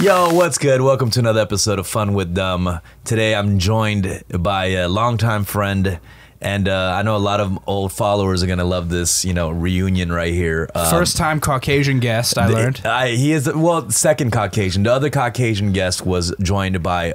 Yo, what's good? Welcome to another episode of Fun with Dumb. Today I'm joined by a longtime friend, and I know a lot of old followers are gonna love this, reunion right here. First time Caucasian guest, I learned. He is, second Caucasian. The other Caucasian guest was joined by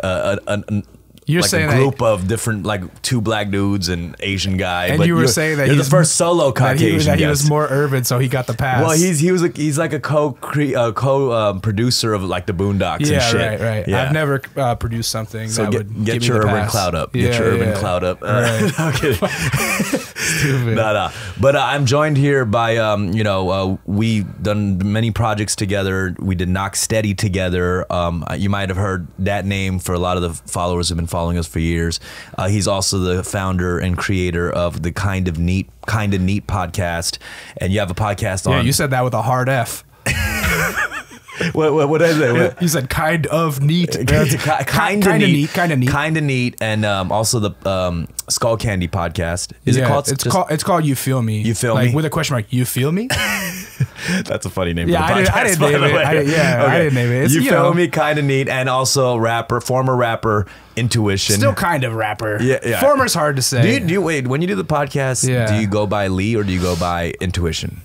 You're like saying a group of different, like two black dudes and Asian guy. And but you were saying that you're he's the first solo Caucasian that he guest. was more urban, so he got the pass. Well, he's like a co-producer of like the Boondocks and shit. Right. Yeah. I've never produced something So that would get give your me the urban pass. cloud up. Yeah, Get your urban cloud up. Right. No, I'm kidding. Stupid. Nah. But I'm joined here by we done many projects together. We did Knock Steady together. You might have heard that name for a lot of the followers who've been following us for years. He's also the founder and creator of the Kind of Neat podcast, and you have a podcast on. Yeah, you said that with a hard F. What is it? You said kind of neat. Kind of neat, and also the Skull Candy podcast. Is it called? It's called You Feel Me. You Feel like, Me? with a question mark. You feel me? That's a funny name. Yeah, for the podcast, I didn't by name the it. way. I didn't name it. It's, You you Feel know, Me, Kind of Neat, and also former rapper, Intuition. Still kind of rapper. Yeah. Former's hard to say. Do you wait when you do the podcast? Yeah. Do you go by Lee or do you go by Intuition?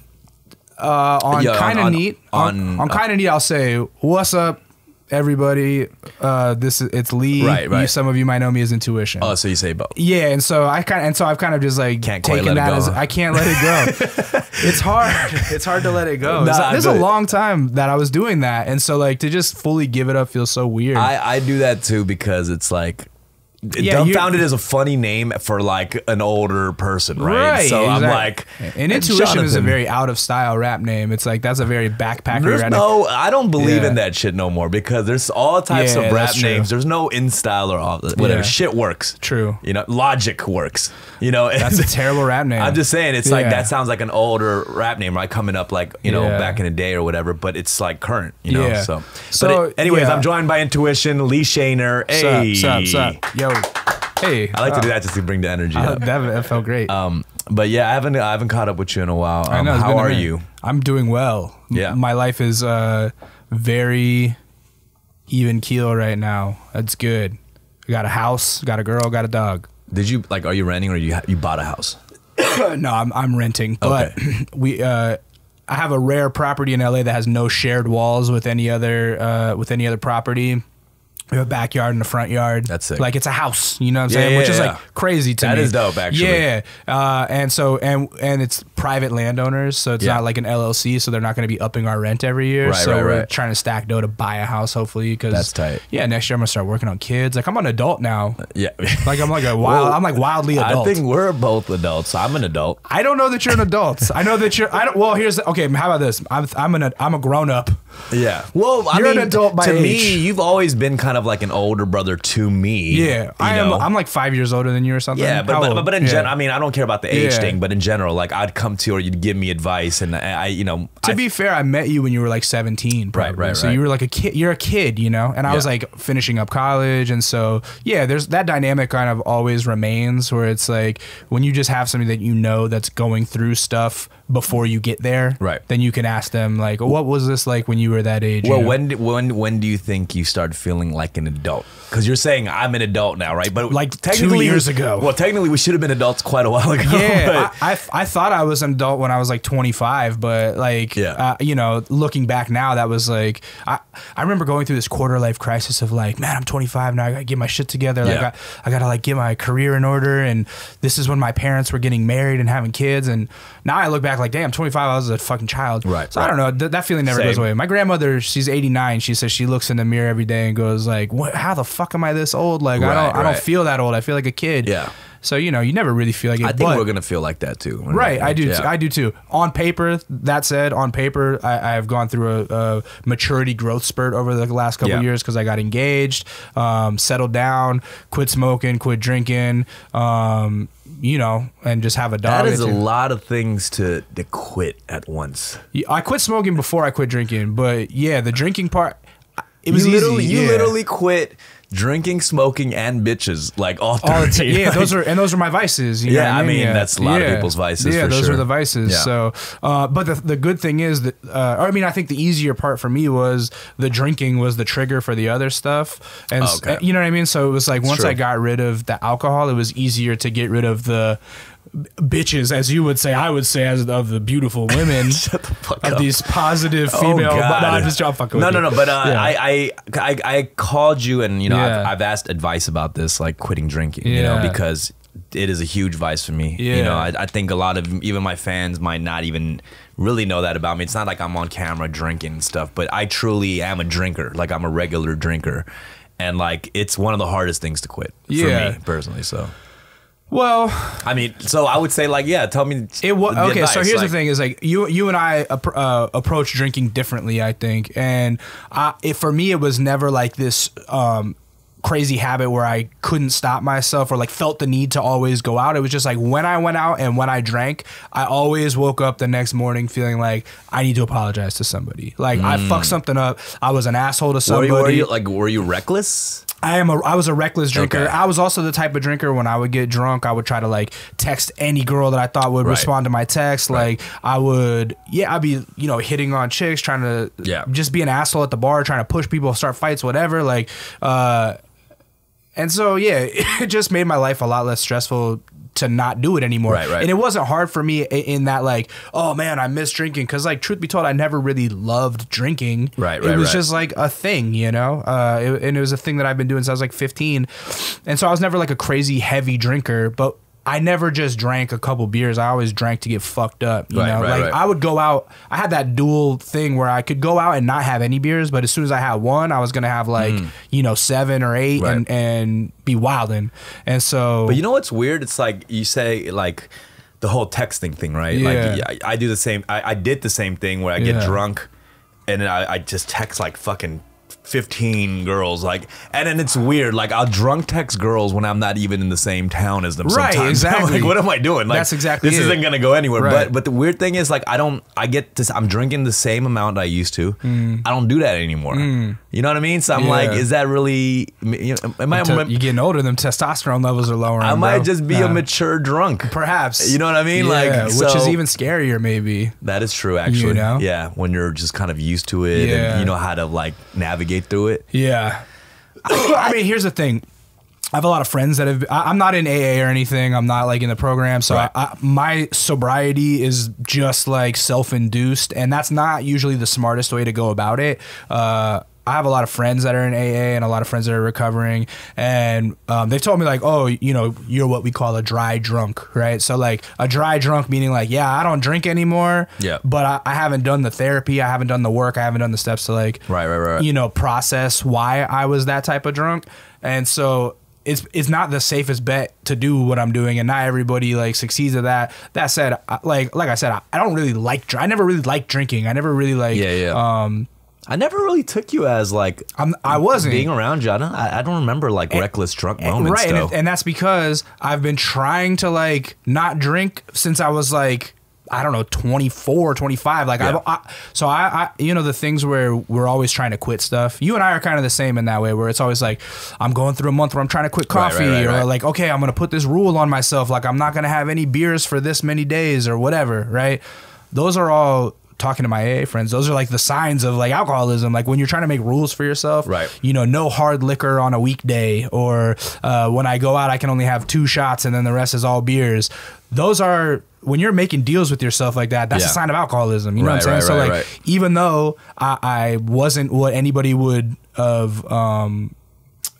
On Yeah, kind of neat. on Kind of neat, I'll say, "What's up, everybody? It's Lee. Right. Some of you might know me as Intuition. Oh, so you say both? Yeah, and so I've kind of just like Can't quite taken let it that go, as huh? I can't let it go. It's hard. It's hard to let it go. Nah, There's a but- long time that I was doing that, and so like to just fully give it up feels so weird. I do that too because it's like. Yeah, Dumbfounded is a funny name for like an older person, right? So I'm like, and Intuition is a very out of style rap name. It's like that's a very backpacker There's rap name. no, I don't believe Yeah. in that shit no more because there's all types Yeah, of rap that's true. names. There's no in style or all whatever. Yeah. Shit works. True. Logic works. That's a terrible rap name. I'm just saying, it's like Yeah. that sounds like an older rap name, right? Coming up like, Yeah. back in the day or whatever, but it's like current, you know? Yeah. So So, anyways, yeah. I'm joined by Intuition, Lee Shaner. Hey. Sup. Yo. Hey. I like to do that just to bring the energy up. That felt great. But yeah, I haven't caught up with you in a while. I know, it's how been a are minute. you? I'm doing well. Yeah. My life is very even keel right now. That's good. I got a house, got a girl, got a dog. Did you are you renting or you bought a house? No, I'm renting, but I have a rare property in LA that has no shared walls with any other property. We have a backyard and a front yard. That's sick. Like it's a house, you know what I'm saying? Which is like crazy to me. That is dope, actually. Yeah. And it's private landowners, so it's not like an LLC, so they're not going to be upping our rent every year. Right, so right, we're right. trying to stack dough to buy a house, hopefully. Because That's tight. Yeah, next year I'm gonna start working on kids. Like I'm an adult now. Yeah. Like I'm like a wild. I'm like wildly adult. I think we're both adults. I'm an adult. I don't know that you're an adult. I know that you're. I don't. Well, here's okay. How about this? I'm a grown up. Yeah. Well, I You're mean, an adult by to age. me, you've always been kind of like an older brother to me. Yeah, I am. I'm like 5 years older than you or something. Yeah, How old? but in Yeah. general, I mean, I don't care about the age Yeah. thing, but in general, like I'd come to you or you'd give me advice, and To be fair, I met you when you were like 17. Probably. Right. So you were like a kid. You're a kid, you know. And I was Yeah. like finishing up college, and so yeah, there's that dynamic kind of always remains where it's like when you just have somebody that you know that's going through stuff before you get there. Right. Then you can ask them like, what was this like when you were that age? Well, you know? when do you think you start feeling like an adult? Because you're saying I'm an adult now, right? But Like 2 technically, years ago. Well, technically, we should have been adults quite a while ago. Yeah, but- I thought I was an adult when I was like 25, but like, Yeah. looking back now, that was like, I remember going through this quarter life crisis of like, man, I'm 25 now, I gotta get my shit together. Like, Yeah. I gotta like get my career in order, and this is when my parents were getting married and having kids, and now I look back like, damn, 25, I was a fucking child. Right, So I don't know, that feeling never Same. goes away. My grandmother, she's 89. She says she looks in the mirror every day and goes like, what? How the fuck am I this old? Like, I Right. don't feel that old. I feel like a kid. Yeah. So you never really feel like it. I think but- we're gonna feel like that too. Right, I do. Yeah. I do too. On paper, that said, on paper, I have gone through a maturity growth spurt over the last couple Yeah. years because I got engaged, settled down, quit smoking, quit drinking, and just have a dog. That is or a two. lot of things to quit at once. I quit smoking before I quit drinking, but yeah, the drinking part. It was you easy. literally yeah. literally quit drinking, smoking, and bitches, like all All three. yeah, those are my vices. You know what I mean, Yeah. that's a lot of people's vices. Yeah, for those sure. are the vices. Yeah. So, but the good thing is that, I mean, I think the easier part for me was the drinking was the trigger for the other stuff, and Okay. you know what I mean. So it was like once true. I got rid of the alcohol, it was easier to get rid of the bitches, as you would say, I would say, as of the beautiful women. Shut the fuck of up. these positive female. Oh, God. No, I'm just fucking with No, you. but Yeah. I called you, and you know, Yeah. I've asked advice about this, like quitting drinking, you know, Yeah. because it is a huge vice for me. You Yeah. know, I think a lot of even my fans might not even really know that about me. It's not like I'm on camera drinking and stuff, but I truly am a drinker. Like I'm a regular drinker, and like it's one of the hardest things to quit Yeah. for me personally. So. Well, I mean, so I would say, like, yeah, tell me. it was the okay. So advice, here's like- the thing: is like you and I approach drinking differently, I think, and for me, it was never like this crazy habit where I couldn't stop myself or like felt the need to always go out. It was just like when I went out and when I drank, I always woke up the next morning feeling like I need to apologize to somebody. Like I fucked something up. I was an asshole to somebody. Were you reckless? I was a reckless drinker. Okay. I was also the type of drinker when I would get drunk, I would try to like text any girl that I thought would Right. respond to my text. Right. Like I'd be, you know, hitting on chicks, trying to just be an asshole at the bar, trying to push people, start fights, whatever. Like, and so, yeah, it just made my life a lot less stressful to not do it anymore. Right. And it wasn't hard for me in that, like, oh man, I miss drinking. Cause like, truth be told, I never really loved drinking. Right. It was just like a thing, you know? And it was a thing that I've been doing since I was like 15. And so I was never like a crazy heavy drinker, but I never just drank a couple beers. I always drank to get fucked up. You know, like I would go out. I had that dual thing where I could go out and not have any beers, but as soon as I had one, I was gonna have like 7 or 8 Right. and be wildin'. And so, But you know what's weird? It's like you say like the whole texting thing, right? Yeah. Like I do the same. I did the same thing where I get Yeah. drunk, and then I just text like fucking 15 girls, like, and then it's weird. Like I'll drunk text girls when I'm not even in the same town as them. Right, Sometimes. exactly. I'm like, what am I doing? Like, That's exactly this it. isn't gonna go anywhere. Right. But the weird thing is, like, I get this. I'm drinking the same amount I used to. I don't do that anymore. You know what I mean? So I'm Yeah. like, is that really? You know, am I? you getting older, them testosterone levels are lower. I might just be a mature drunk. perhaps. You know what I mean? Yeah, Like, which is so- even scarier, maybe. That is true, actually. You know? Yeah, when you're just kind of used to it, Yeah. and you know how to like navigate through it. Yeah. I mean, here's the thing. I have a lot of friends that have. I'm not in AA or anything. I'm not like in the program, so Right. my sobriety is just like self-induced, and that's not usually the smartest way to go about it. I have a lot of friends that are in AA and a lot of friends that are recovering, and they've told me like, oh, you know, you're what we call a dry drunk, right? So like a dry drunk meaning like, yeah, I don't drink anymore, Yeah. but I haven't done the therapy, I haven't done the work, I haven't done the steps to like, Right. you know, process why I was that type of drunk. And so it's not the safest bet to do what I'm doing, and not everybody like succeeds at that. That said, like I said, I don't really like. I never really liked drinking. I never really like. I never really took you as like I wasn't being around you. I don't remember like reckless drunk moments. right, though. and that's because I've been trying to like not drink since I was like, I don't know, 24, 25. Like, Yeah. I you know, the things where we're always trying to quit stuff. You and I are kind of the same in that way, where it's always like, I'm going through a month where I'm trying to quit coffee, right. or like, okay, I'm going to put this rule on myself. Like, I'm not going to have any beers for this many days or whatever. Right. Those are all, talking to my AA friends, those are like the signs of like alcoholism. Like when you're trying to make rules for yourself, Right. you know, no hard liquor on a weekday, or when I go out, I can only have 2 shots and then the rest is all beers. Those are, when you're making deals with yourself like that, that's a sign of alcoholism. You know what I'm saying? So like, even though I wasn't what anybody would have,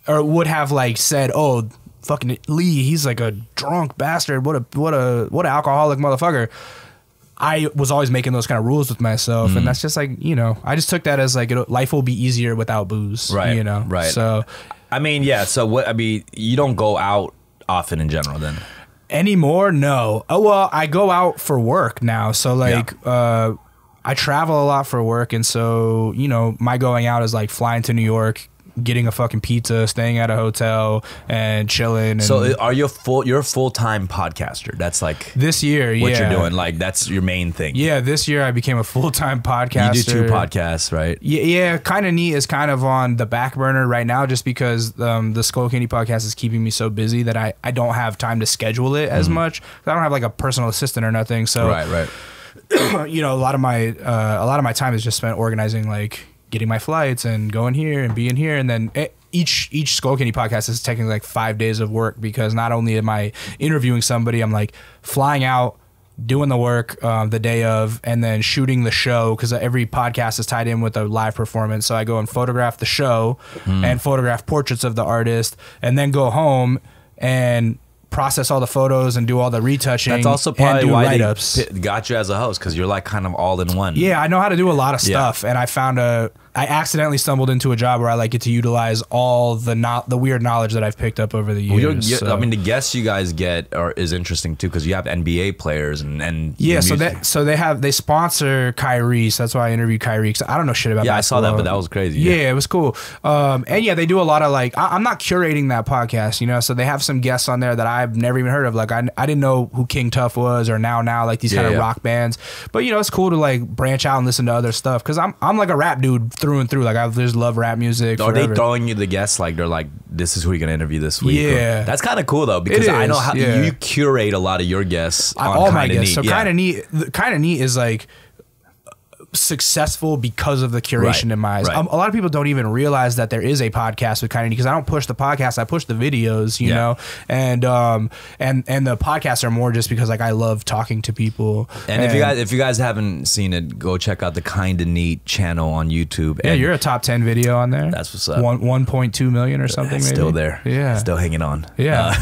or would have like said, oh, fucking Lee, he's like a drunk bastard. What an alcoholic motherfucker. I was always making those kind of rules with myself, and that's just like, you know, I just took that as like, life will be easier without booze, Right, you know? right. So I mean, yeah. So what? I mean, you don't go out often in general, then. anymore, no. Oh, well, I go out for work now, so like, I travel a lot for work, and so, you know, my going out is like flying to New York, getting a fucking pizza, staying at a hotel, and chilling. And so are you you're a full-time podcaster? That's like this year, what yeah. you're doing. Like that's your main thing. Yeah, this year I became a full-time podcaster. You do 2 podcasts, right? Yeah. Kind of Neat is kind of on the back burner right now, just because the Skull Candy podcast is keeping me so busy that I don't have time to schedule it as much. I don't have like a personal assistant or nothing. So right. you know, a lot of my time is just spent organizing, like getting my flights and going here and being here, and then each Skull Candy podcast is technically like 5 days of work, because not only am I interviewing somebody, I'm like flying out, doing the work the day of, and then shooting the show, because every podcast is tied in with a live performance. So I go and photograph the show and photograph portraits of the artist, and then go home and process all the photos and do all the retouching. That's also probably why write-ups. they got you as a host, because you're like kind of all in one. Yeah, I know how to do a lot of stuff, and I accidentally stumbled into a job where I like get to utilize all the weird knowledge that I've picked up over the years. I mean, the guests you guys get is interesting too, because you have NBA players and yeah. So they sponsor Kyrie, so that's why I interviewed Kyrie, because I don't know shit about basketball. I saw that, but that was crazy. Yeah, it was cool. And yeah, they do a lot of like I'm not curating that podcast, you know. So they have some guests on there that I've never even heard of. Like I didn't know who King Tuff was, or now like these kind of rock bands. But you know, it's cool to like branch out and listen to other stuff, because I'm like a rap dude through and through. Like I just love rap music. Are they throwing you the guests, like they're like, this is who you're gonna interview this week? Yeah, that's kind of cool though, because I know how you curate a lot of your guests. All my guests. So Kind of Neat is like successful because of the curation in my eyes. A lot of people don't even realize that there is a podcast with Kind of Neat, because I don't push the podcast, I push the videos, you know, and the podcasts are more just because like I love talking to people. And if you guys haven't seen it, go check out the Kind of Neat channel on YouTube. Yeah, you're a top 10 video on there. That's what's up. 1.2 million or something. Maybe. Still there. Yeah, still hanging on. Yeah.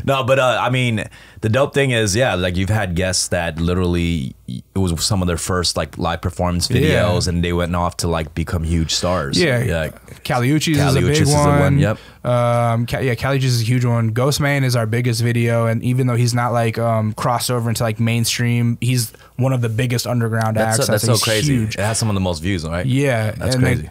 No, but I mean, the dope thing is, like you've had guests that literally it was some of their first like live performance videos, and they went off to like become huge stars. Yeah, Caliucci's is a big one. Yep. Caliucci's is a huge one. Ghostman is our biggest video, and even though he's not like crossed over into like mainstream, he's one of the biggest underground acts. That's so crazy. Huge. It has some of the most views, right? Yeah, that's crazy.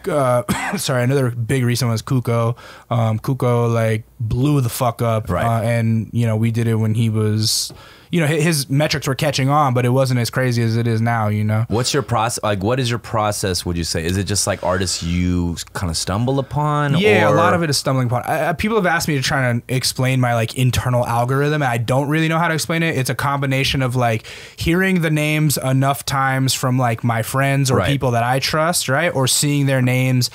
Sorry, another big recent one was Kuko. Kuko like blew the fuck up, right? And you know, we did it when he was, you know, his metrics were catching on, but it wasn't as crazy as it is now, you know. What's your process? Like, what is your process, would you say? Is it just like artists you kind of stumble upon? Yeah, or? A lot of it is stumbling upon. People have asked me to try to explain my like internal algorithm, and I don't really know how to explain it. It's a combination of like hearing the names enough times from like my friends or people that I trust, right? Or seeing their names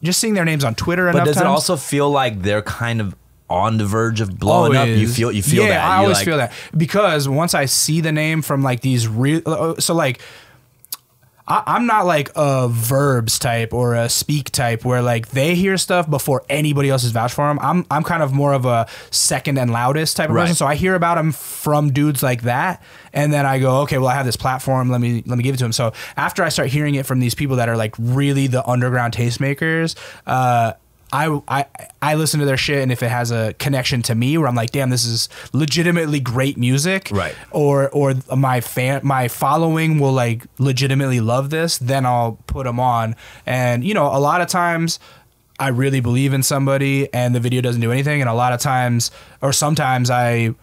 just seeing their names on Twitter enough times. But does it also feel like they're kind of on the verge of blowing up? You feel that? Yeah, I always feel that, because once I see the name from like these real, so like I'm not like a verbs type or a speak type where like they hear stuff before anybody else has vouched for them. I'm kind of more of a second and loudest type of person. So I hear about them from dudes like that, and then I go, okay, well I have this platform, let me give it to them. So after I start hearing it from these people that are like really the underground tastemakers, I listen to their shit, and if it has a connection to me where I'm like, damn, this is legitimately great music, right? Or my following will like legitimately love this, then I'll put them on. And you know, a lot of times I really believe in somebody and the video doesn't do anything, and a lot of times or sometimes I'm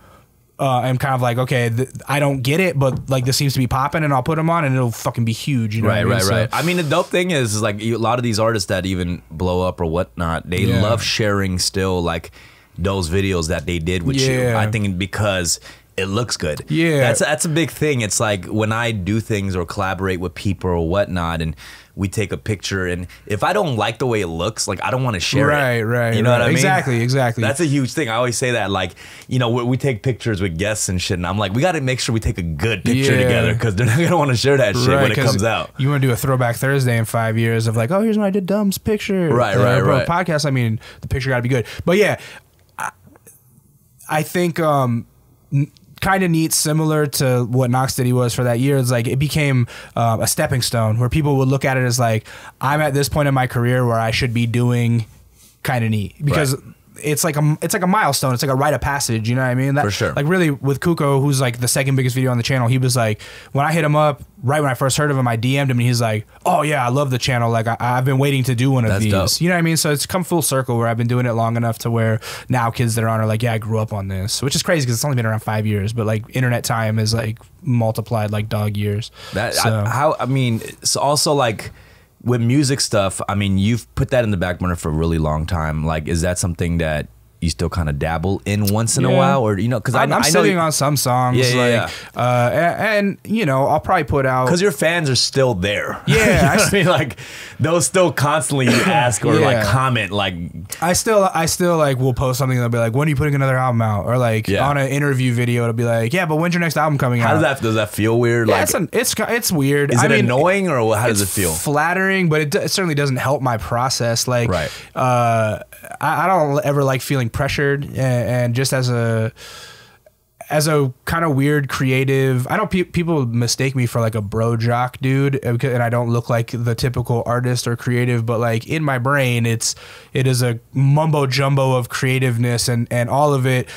kind of like, okay, I don't get it, but like this seems to be popping, and I'll put them on, and it'll fucking be huge. You know right. I mean, the dope thing is like a lot of these artists that even blow up or whatnot, they love sharing still like those videos that they did with you. I think because it looks good. Yeah, that's a big thing. It's like when I do things or collaborate with people or whatnot, and we take a picture, and if I don't like the way it looks, like I don't want to share it. Right. You know what I mean? Exactly. That's a huge thing. I always say that, like, you know, we take pictures with guests and shit, and I'm like, we got to make sure we take a good picture together, because they're not gonna want to share that shit when it comes out. You want to do a Throwback Thursday in 5 years of like, oh, here's when I did Dumb's picture. Right. Podcast. I mean, the picture got to be good. But yeah, I think Kind of Neat, similar to what Knoxsteady was for that year. It's like it became a stepping stone where people would look at it as like, I'm at this point in my career where I should be doing Kind of Neat, because it's like a milestone. It's like a rite of passage. You know what I mean? That, for sure. Like really with Kuko, who's like the second biggest video on the channel, he was like, when I hit him up, right when I first heard of him, I DM'd him and he's like, oh yeah, I love the channel. Like I've been waiting to do one of these. Dope. You know what I mean? So it's come full circle where I've been doing it long enough to where now kids that are on are like, yeah, I grew up on this, which is crazy because it's only been around 5 years, but like internet time is like multiplied like dog years. I mean, it's also like with music stuff, I mean, you've put that in the back burner for a really long time. Like, is that something that you still kind of dabble in once in a while, or you know, because I'm sitting on some songs, and you know, I'll probably put out because your fans are still there. Yeah, you know I mean, like they'll still constantly ask or like comment. Like I still like will post something. They'll be like, "When are you putting another album out?" Or like on an interview video, it'll be like, "Yeah, but when's your next album coming out?" Does that feel weird? Yeah, like it's weird. Is it annoying or how does it feel? Flattering, but it certainly doesn't help my process. Like, I don't ever like feeling pressured, and just as a kind of weird creative, I know people mistake me for like a bro jock dude, and I don't look like the typical artist or creative, but like in my brain, it is a mumbo jumbo of creativeness, and all of it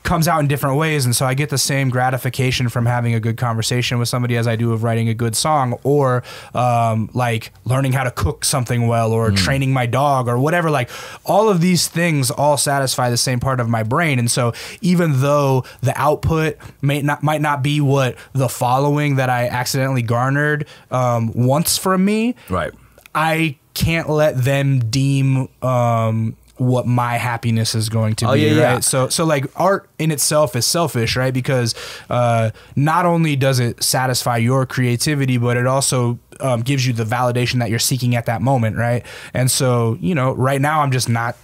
comes out in different ways, and so I get the same gratification from having a good conversation with somebody as I do of writing a good song, or like learning how to cook something well, or training my dog, or whatever. Like all of these things all satisfy the same part of my brain, and so even though the output might not be what the following that I accidentally garnered wants from me, right? I can't let them deem what my happiness is going to be, right? So like art in itself is selfish, right? Because not only does it satisfy your creativity, but it also gives you the validation that you're seeking at that moment, right? And so, you know, right now I'm just not.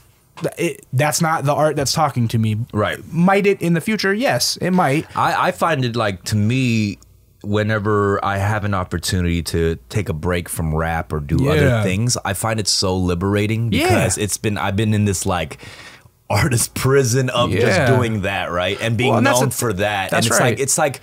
That's not the art that's talking to me. Right. Might it in the future? Yes, it might. I find it like, to me, whenever I have an opportunity to take a break from rap or do other things, I find it so liberating because I've been in this like artist prison of just doing that, right? And being known for that. That's and it's like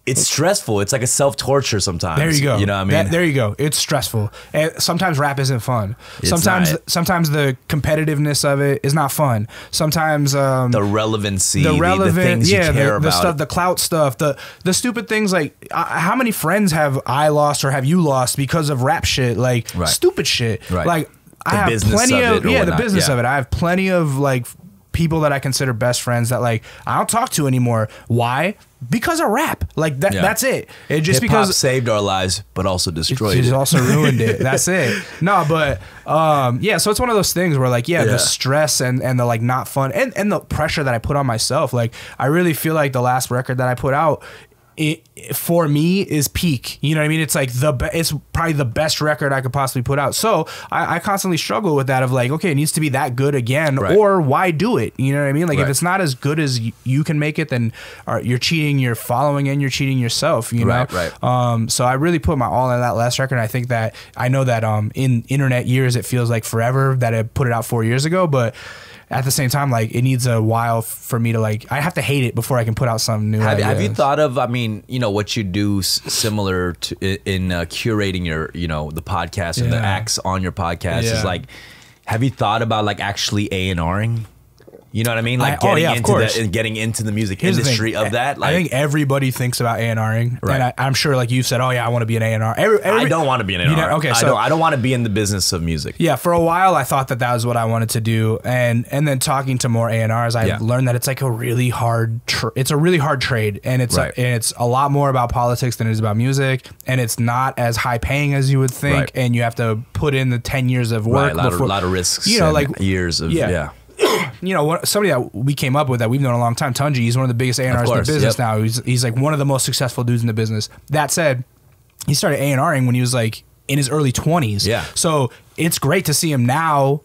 it's stressful. It's like a self-torture sometimes. There you go. You know what I mean? There you go. It's stressful. And sometimes rap isn't fun. Sometimes the competitiveness of it is not fun. Sometimes the relevancy, the things you care about. Stuff, the clout stuff, the stupid things like how many friends have I lost or have you lost because of rap shit? Like stupid shit. Right. Like I have plenty of the business of it. I have plenty of like people that I consider best friends that like I don't talk to anymore. Why? Because of rap. Like that. That's it. It just Hip-hop saved our lives, but also destroyed it. It also ruined it. That's it. No, but so it's one of those things where like the stress and the like not fun and the pressure that I put on myself. Like I really feel like the last record that I put out, it for me is peak. You know what I mean? It's like it's probably the best record I could possibly put out. So I constantly struggle with that of like, okay, it needs to be that good again, or why do it? You know what I mean? Like if it's not as good as you can make it, then you're cheating your following and you're cheating yourself, you know? Right. So I really put my all in that last record. And I know that in internet years, it feels like forever that I put it out 4 years ago, but at the same time, like it needs a while for me to like, I have to hate it before I can put out something new. Have you thought of, I mean, you know, what you do similar to in curating your, you know, the podcast and the acts on your podcast is like, have you thought about like actually A&Ring? You know what I mean? Like getting into the music industry of that. Like, I think everybody thinks about A&Ring, and I'm sure, like you said, oh yeah, I want to be an A&R. I don't want to be an A&R. You know, okay, so I don't want to be in the business of music. Yeah, for a while I thought that was what I wanted to do, and then talking to more A&Rs, I learned that it's like a really hard. It's a really hard trade, and it's a lot more about politics than it is about music, and it's not as high paying as you would think, and you have to put in the 10 years of work. A lot of risks. You know, like years of you know, somebody that we came up with that we've known a long time, Tunji, he's one of the biggest A&Rs in the business now. He's like one of the most successful dudes in the business. That said, he started A&Ring when he was like in his early 20s. Yeah. So it's great to see him now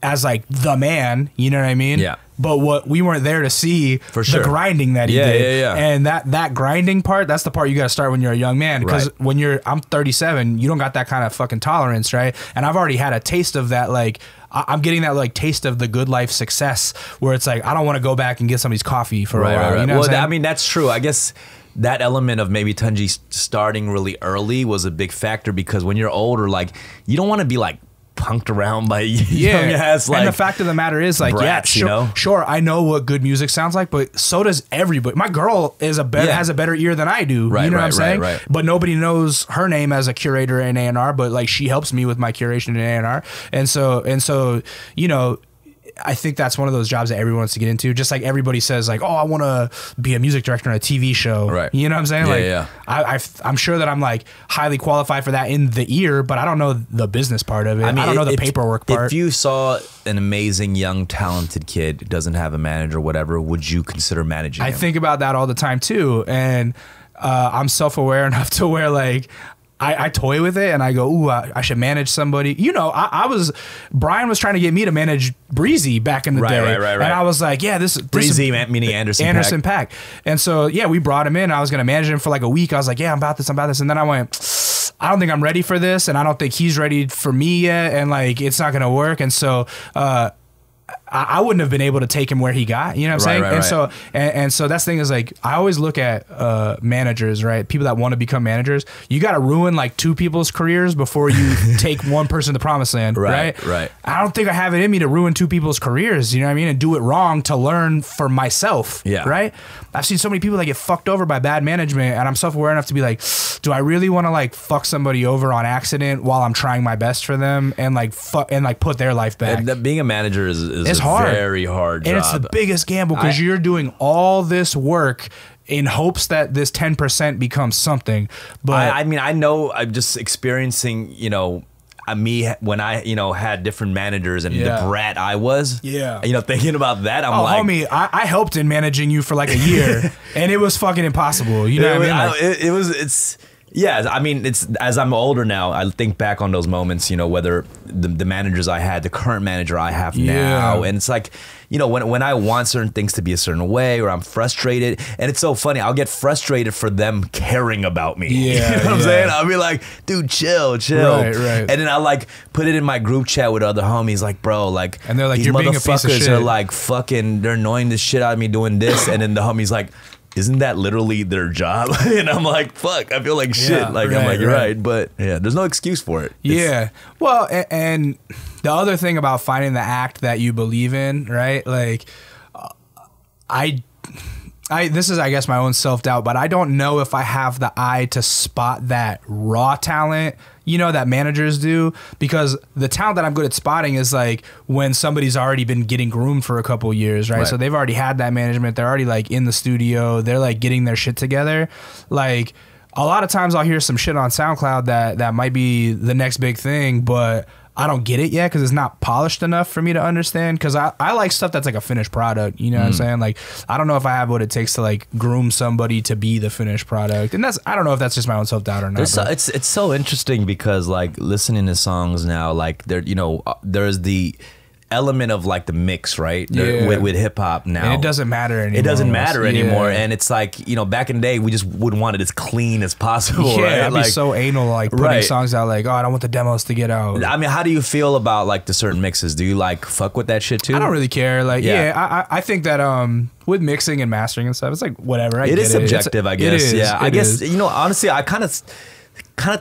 as like the man, you know what I mean? Yeah. But what we weren't there to see for sure. The grinding that he did. Yeah. And that grinding part, that's the part you got to start when you're a young man. Because when I'm 37, you don't got that kind of fucking tolerance, right? And I've already had a taste of that, like, I'm getting that like taste of the good life success where it's like, I don't want to go back and get somebody's coffee for a while. You know well, I mean, that's true. I guess that element of maybe Tunji starting really early was a big factor because when you're older, like, you don't want to be like punked around by yeah. young ass like. And the fact of the matter is, like, brats, yeah, sure, you know? sure, I know what good music sounds like, but so does everybody. My girl is has a better ear than I do. Right, you know right, what I'm saying? right. But nobody knows her name as a curator in A&R, but like she helps me with my curation in A&R, and so you know. I think that's one of those jobs that everyone wants to get into. Just like everybody says, like, oh, I want to be a music director on a TV show. Right. You know what I'm saying? Yeah, like, yeah. I'm sure that I'm like highly qualified for that in the ear, but I don't know the business part of it. I don't know the paperwork part. If you saw an amazing, young, talented kid who doesn't have a manager or whatever, would you consider managing him? I think about that all the time too. And I'm self-aware enough to where like, I toy with it and I go, ooh, I should manage somebody. You know, Brian was trying to get me to manage Breezy back in the day. Right. And I was like, yeah, this Breezy, meaning Anderson .Paak. And so, yeah, we brought him in. I was going to manage him for like a week. I was like, yeah, I'm about this. And then I went, I don't think I'm ready for this. And I don't think he's ready for me yet. And like, it's not going to work. And so, I wouldn't have been able to take him where he got, you know what I'm saying? And so that's the thing is like, I always look at managers, right? People that want to become managers, you got to ruin like 2 people's careers before you take one person to the promised land, right? I don't think I have it in me to ruin 2 people's careers, you know what I mean? And do it wrong to learn for myself, right? I've seen so many people that get fucked over by bad management, and I'm self-aware enough to be like, do I really want to like fuck somebody over on accident while I'm trying my best for them and like put their life back? And being a manager is it's hard. Very hard job. And it's the biggest gamble because you're doing all this work in hopes that this 10% becomes something. But I mean, I know I'm just experiencing, you know, me when I, you know, had different managers and the brat I was. Yeah. You know, thinking about that, I'm like, homie, I helped in managing you for like a year and it was fucking impossible. You know what I mean? Like, yeah, I mean, it's as I'm older now, I think back on those moments, you know, whether the managers I had, the current manager I have now, and it's like, you know, when I want certain things to be a certain way or I'm frustrated, and it's so funny, I'll get frustrated for them caring about me. Yeah, you know what I'm saying? I'll be like, dude, chill. Right. And then I like put it in my group chat with other homies, like, bro, like, and they're like, these you're being a piece of shit. Are like fucking, they're annoying the shit out of me doing this, and then the homie's like, isn't that literally their job? And I'm like, fuck, I feel like shit. Like, I'm like, you're right. But yeah, there's no excuse for it. Well, and the other thing about finding the act that you believe in, right? Like, this is, I guess, my own self-doubt, but I don't know if I have the eye to spot that raw talent, you know, that managers do, because the talent that I'm good at spotting is like when somebody's already been getting groomed for a couple years, right? So they've already had that management. They're already like in the studio. They're like getting their shit together. Like a lot of times I'll hear some shit on SoundCloud that might be the next big thing, but I don't get it yet because it's not polished enough for me to understand, because I like stuff that's like a finished product, you know what I'm saying? Like, I don't know if I have what it takes to like groom somebody to be the finished product, and I don't know if that's just my own self-doubt or not. It's so interesting because like listening to songs now, like there's the element of like the mix, right? With hip hop now, and it doesn't matter anymore. It doesn't matter anymore, and it's like, you know, back in the day we just would want it as clean as possible. Right? I'd be so anal, like putting songs out, like, oh, I don't want the demos to get out. I mean, how do you feel about like the certain mixes? Do you like fuck with that shit too? I don't really care. Like, I think that with mixing and mastering and stuff, it's like whatever. It is subjective, I guess. I guess you know, honestly, I kind of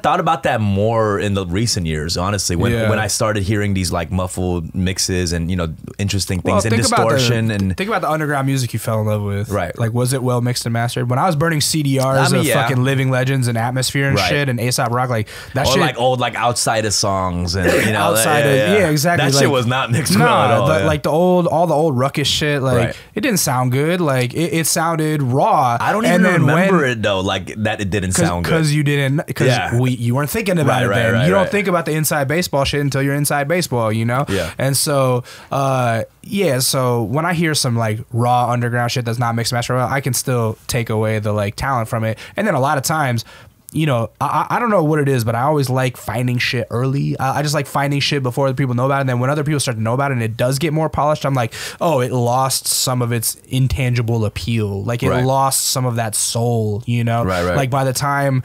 thought about that more in the recent years, honestly, when I started hearing these like muffled mixes and, you know, interesting things and distortion. And think about the underground music you fell in love with. Right. Like, was it well mixed and mastered? When I was burning CDRs of fucking Living Legends and Atmosphere and shit and A$AP Rock, like that shit. Or like old like Outsider songs and, you know. Exactly. That shit was not mixed well at all. Like all the old ruckish shit, like it didn't sound good. Like it sounded raw. I don't even remember it though, like that it didn't sound good. Because you didn't, you weren't thinking about it then. You don't think about the inside baseball shit until you're inside baseball, you know? Yeah. And so, so when I hear some like raw underground shit that's not mixed and mastered well, I can still take away the like talent from it. And then a lot of times, you know, I don't know what it is, but I always like finding shit early. I just like finding shit before other people know about it. And then when other people start to know about it and it does get more polished, I'm like, oh, it lost some of its intangible appeal. Like it lost some of that soul, you know? Like by the time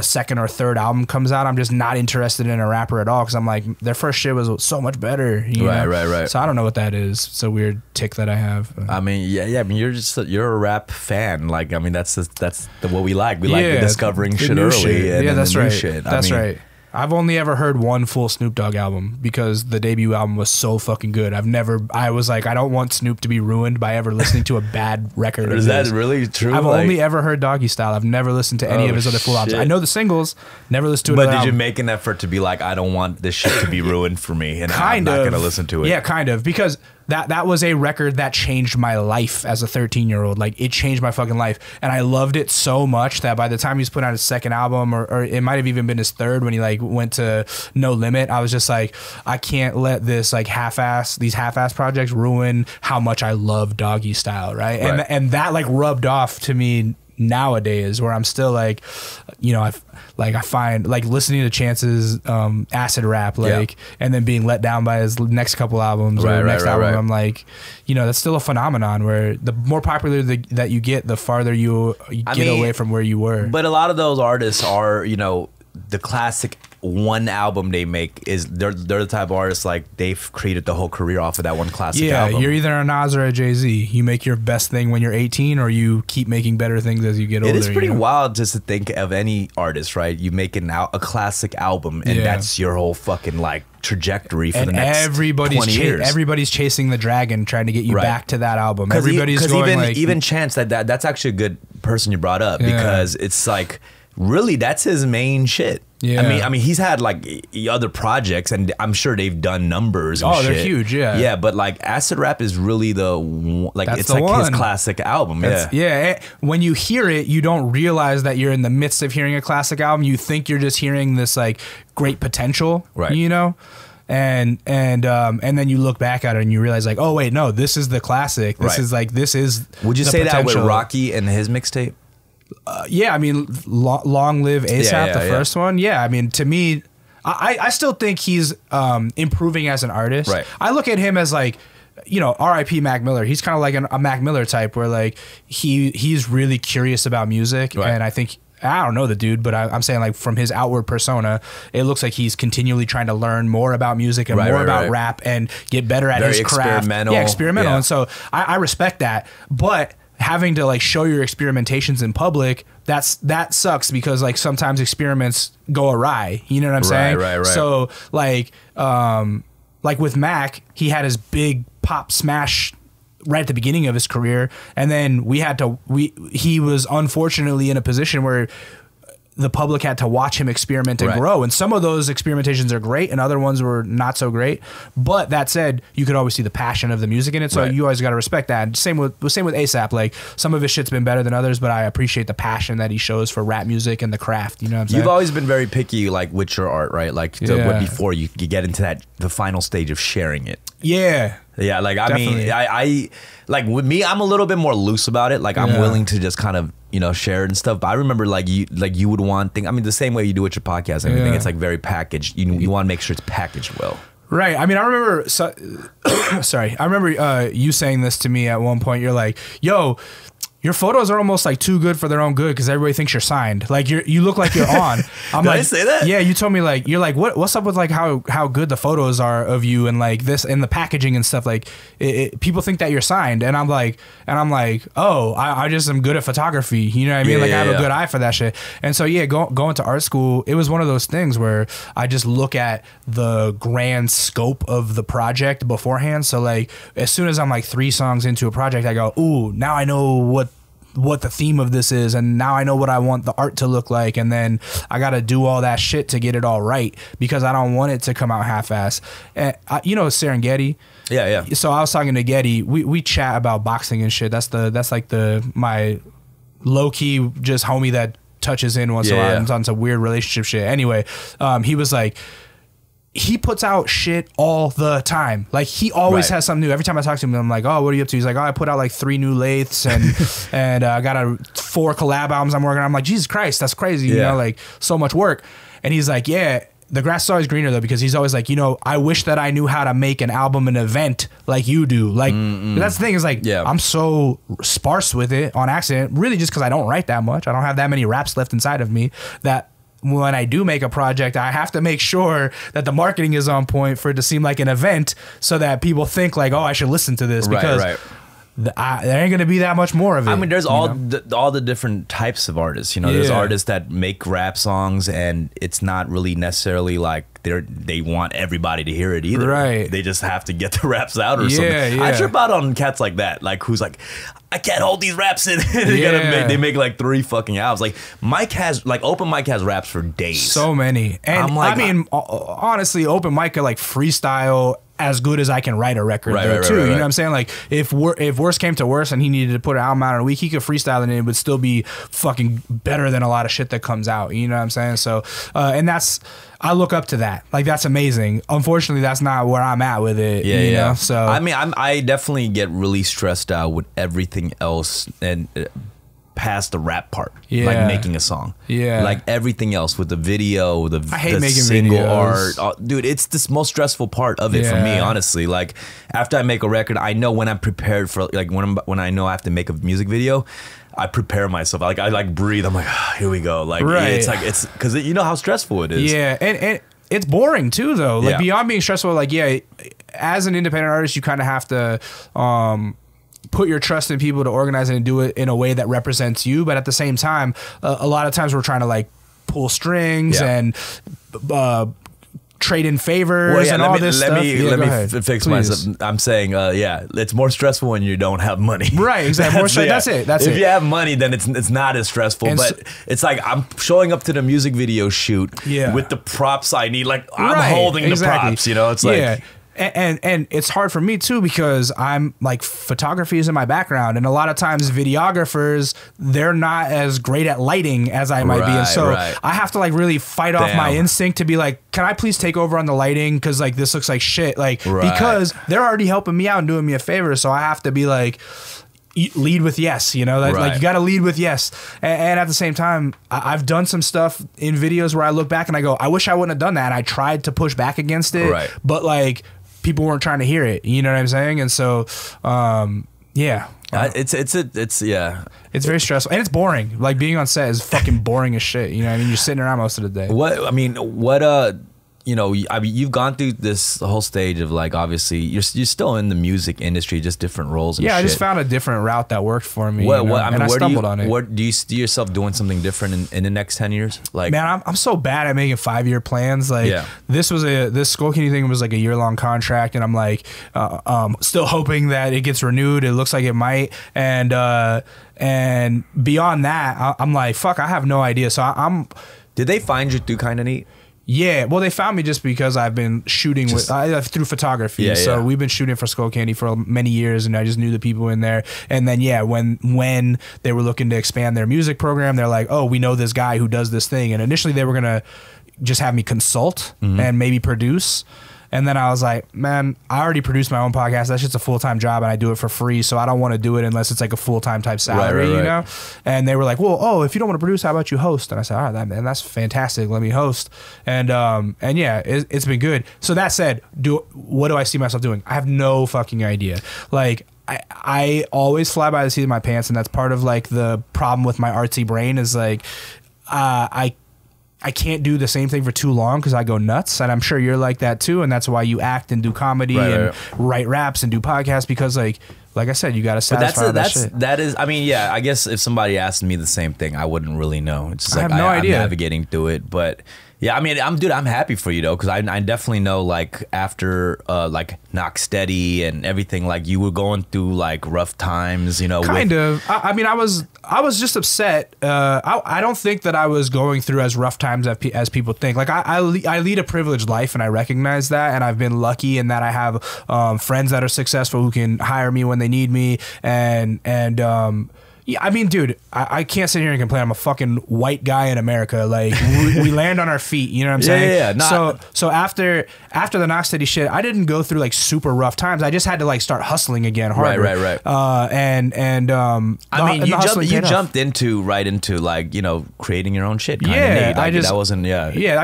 second or third album comes out, I'm just not interested in a rapper at all because I'm like, their first shit was so much better. You know? So I don't know what that is. It's a weird tick that I have. I mean, I mean, you're a rap fan. Like, I mean, that's what we like. We like discovering shit early. Yeah, that's right. Shit. That's right. I've only ever heard one full Snoop Dogg album because the debut album was so fucking good. I was like, I don't want Snoop to be ruined by ever listening to a bad record. Is that really true? I've only ever heard Doggy Style. I've never listened to any of his other full albums. I know the singles, never listened to it. But did you make an effort to be like, I don't want this shit to be ruined for me, and I'm not going to listen to it? Yeah, kind of. Because that was a record that changed my life as a 13-year-old. Like, it changed my fucking life. And I loved it so much that by the time he's put out his second album, or it might have even been his third when he like went to No Limit, I was just like, I can't let this like these half-ass projects ruin how much I love Doggy Style, right? And that like rubbed off to me nowadays, where I'm still like, you know, I find like listening to Chance's acid rap, like, and then being let down by his next couple albums or next album. I'm like, you know, that's still a phenomenon where the more popular that you get, the farther you get away from where you were. But a lot of those artists are, you know, the classic one album they make is they're the type of artists like they've created the whole career off of that one classic album. You're either a Nas or a Jay-Z. You make your best thing when you're 18, or you keep making better things as you get older. It is pretty wild just to think of any artist, right? You make a classic album, and that's your whole fucking like trajectory for the next 20 years. Everybody's chasing the dragon, trying to get you back to that album. Everybody's going even Chance, that's actually a good person you brought up, because it's like, really, that's his main shit. Yeah. I mean, he's had like other projects, and I'm sure they've done numbers. And they're huge. Yeah. Yeah, but like acid rap is really it's like his classic album. When you hear it, you don't realize that you're in the midst of hearing a classic album. You think you're just hearing this like great potential, right? You know. And then you look back at it and you realize like, oh wait, no, this is the classic. This is. Would you say that with Rocky and his mixtape? Yeah, I mean, Long Live ASAP, the first one. Yeah, I mean, to me, I still think he's improving as an artist. Right. I look at him as like, you know, R.I.P. Mac Miller. He's kind of like a Mac Miller type, where like he's really curious about music, and I think. I don't know the dude, but I'm saying like from his outward persona, it looks like he's continually trying to learn more about music and more about rap and get better at his craft. Experimental. Yeah, experimental. And so I respect that, but having to like show your experimentations in public, that sucks, because like sometimes experiments go awry. You know what I'm saying? Right. So like with Mac, he had his big pop smash right at the beginning of his career, and then he was unfortunately in a position where the public had to watch him experiment and grow. And some of those experimentations are great, and other ones were not so great. But that said, you could always see the passion of the music in it. So you always got to respect that. Same with ASAP. Like, some of his shit's been better than others, but I appreciate the passion that he shows for rap music and the craft. You know what I'm saying? You've always been very picky, like with your art, right? Like before you get into the final stage of sharing it. Yeah. Yeah, like I mean, I like with me, I'm a little bit more loose about it. Like I'm willing to just kind of, you know, share it and stuff. But I remember like you would want things. I mean, the same way you do with your podcast and everything. It's like very packaged. You want to make sure it's packaged well. Right. I mean, I remember. Sorry, I remember you saying this to me at one point. You're like, "Yo, your photos are almost like too good for their own good, because everybody thinks you're signed. Like you look like you're on." I'm Did like, I say that? Yeah, you told me like you're like what's up with like how good the photos are of you and like this and the packaging and stuff. Like people think that you're signed, and I'm like oh, I just am good at photography. You know what I mean? I have a good eye for that shit. And so going to art school, it was one of those things where I just look at the grand scope of the project beforehand. So like as soon as I'm like 3 songs into a project, I go, ooh, now I know what the theme of this is, and now I know what I want the art to look like, and then I got to do all that shit to get it all right, because I don't want it to come out half-ass. And you know Serengeti? Yeah. So I was talking to Getty. We chat about boxing and shit. That's like my low-key just homie that touches in once in a while and on some weird relationship shit. Anyway, he was like, he puts out shit all the time. Like he always has something new. Every time I talk to him, I'm like, oh, what are you up to? He's like, oh, I put out like 3 new lathes and I got 4 collab albums I'm working on. I'm like, Jesus Christ, that's crazy. You know, like so much work. And he's like, yeah, the grass is always greener though, because he's always like, you know, I wish that I knew how to make an album, an event like you do. Like that's the thing is like, I'm so sparse with it on accident, really just because I don't write that much. I don't have that many raps left inside of me that when I do make a project, I have to make sure that the marketing is on point for it to seem like an event, so that people think like, oh, I should listen to this, because there ain't gonna be that much more of it. I mean, there's all the different types of artists. You know, there's artists that make rap songs, and it's not really necessarily like they want everybody to hear it either. Right. They just have to get the raps out or something. I trip out on cats like that, like who's like, I can't hold these raps in. They make like 3 fucking albums. Like Open Mike has raps for days. So many. And I'm like, I mean, honestly, Open Mike could like freestyle as good as I can write a record too. You know what I'm saying? Like if worse came to worse and he needed to put an album out in a week, he could freestyle and it would still be fucking better than a lot of shit that comes out. You know what I'm saying? So and I look up to that. Like that's amazing. Unfortunately, that's not where I'm at with it. Yeah, you know? So I mean, I definitely get really stressed out with everything else and past the rap part, like making a song. Like everything else with the video, I hate making single videos. Art. Dude, it's the most stressful part of it for me, honestly. Like after I make a record, I know when I'm prepared for, like when I know I have to make a music video, I prepare myself. Like I like breathe. I'm like, here we go. Like it's because you know how stressful it is. Yeah, and it's boring too, though. Like beyond being stressful, like as an independent artist, you kind of have to put your trust in people to organize it and do it in a way that represents you. But at the same time, a lot of times we're trying to like pull strings and trade in favors and all this stuff. Let me fix myself. I'm saying, it's more stressful when you don't have money. Right, exactly. That's it. If you have money, then it's not as stressful. And but it's like I'm showing up to the music video shoot with the props I need. Like I'm holding the props. You know, it's like. And it's hard for me too because I'm like photography is in my background, and a lot of times videographers, they're not as great at lighting as I might be, and so I have to like really fight off my instinct to be like, can I please take over on the lighting because like this looks like shit, like because they're already helping me out and doing me a favor, so I have to be like, lead with yes, you know, like you got to lead with yes. And at the same time, I've done some stuff in videos where I look back and I go, I wish I wouldn't have done that. And I tried to push back against it, but like people weren't trying to hear it. You know what I'm saying? And so, it's very stressful and it's boring. Like being on set is fucking boring as shit. You know what I mean? You're sitting around most of the day. You know, I mean, you've gone through this whole stage of like, obviously, you're still in the music industry, just different roles. And shit. I just found a different route that worked for me. I stumbled on it. What do you see yourself doing something different in the next 10 years? Like, man, I'm so bad at making 5-year plans. Like, this Skullcandy thing was like a year-long contract, and I'm like, still hoping that it gets renewed. It looks like it might, and beyond that, I'm like, fuck, I have no idea. So I'm. Did they find you through Kinda Neat? Yeah, well, they found me just because I've been shooting through photography. So we've been shooting for Skullcandy for many years, and I just knew the people in there. And then when they were looking to expand their music program, they're like, oh, we know this guy who does this thing. And initially they were gonna just have me consult and maybe produce. And then I was like, man, I already produce my own podcast. That's just a full-time job, and I do it for free, so I don't want to do it unless it's like a full-time type salary, you know? And they were like, well, if you don't want to produce, how about you host? And I said, all right, man, that's fantastic. Let me host. And yeah, it's been good. So that said, what do I see myself doing? I have no fucking idea. Like, I always fly by the seat of my pants, and that's part of like the problem with my artsy brain is like, I can't do the same thing for too long because I go nuts, and I'm sure you're like that too, and that's why you act and do comedy and write raps and do podcasts because like I said, you got to satisfy that shit. That is, I mean, I guess if somebody asked me the same thing, I wouldn't really know. It's just like I have no idea. I'm navigating through it, but yeah, I mean, I'm happy for you though, because I definitely know like after like Knock Steady and everything, like you were going through like rough times, you know. Kind of. I mean, I was just upset. I don't think that I was going through as rough times as people think. Like I lead a privileged life, and I recognize that, and I've been lucky in that I have friends that are successful who can hire me when they need me, and yeah, I mean, dude, I can't sit here and complain. I'm a fucking white guy in America. Like, we land on our feet. You know what I'm saying? Yeah. So after the Knock Steady shit, I didn't go through like super rough times. I just had to like start hustling again harder. Right. I mean, you jumped into like, you know, creating your own shit. Yeah, I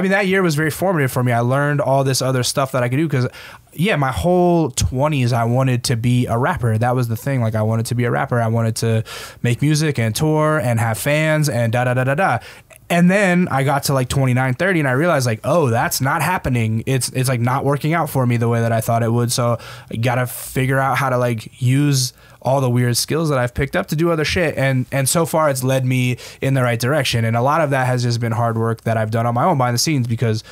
mean, that year was very formative for me. I learned all this other stuff that I could do because. Yeah, my whole 20s, I wanted to be a rapper. That was the thing. Like, I wanted to be a rapper. I wanted to make music and tour and have fans and da-da-da-da-da. And then I got to like 29, 30 and I realized like, oh, that's not happening. It's like not working out for me the way that I thought it would. So I got to figure out how to like use all the weird skills that I've picked up to do other shit. And so far it's led me in the right direction. And a lot of that has just been hard work that I've done on my own behind the scenes, because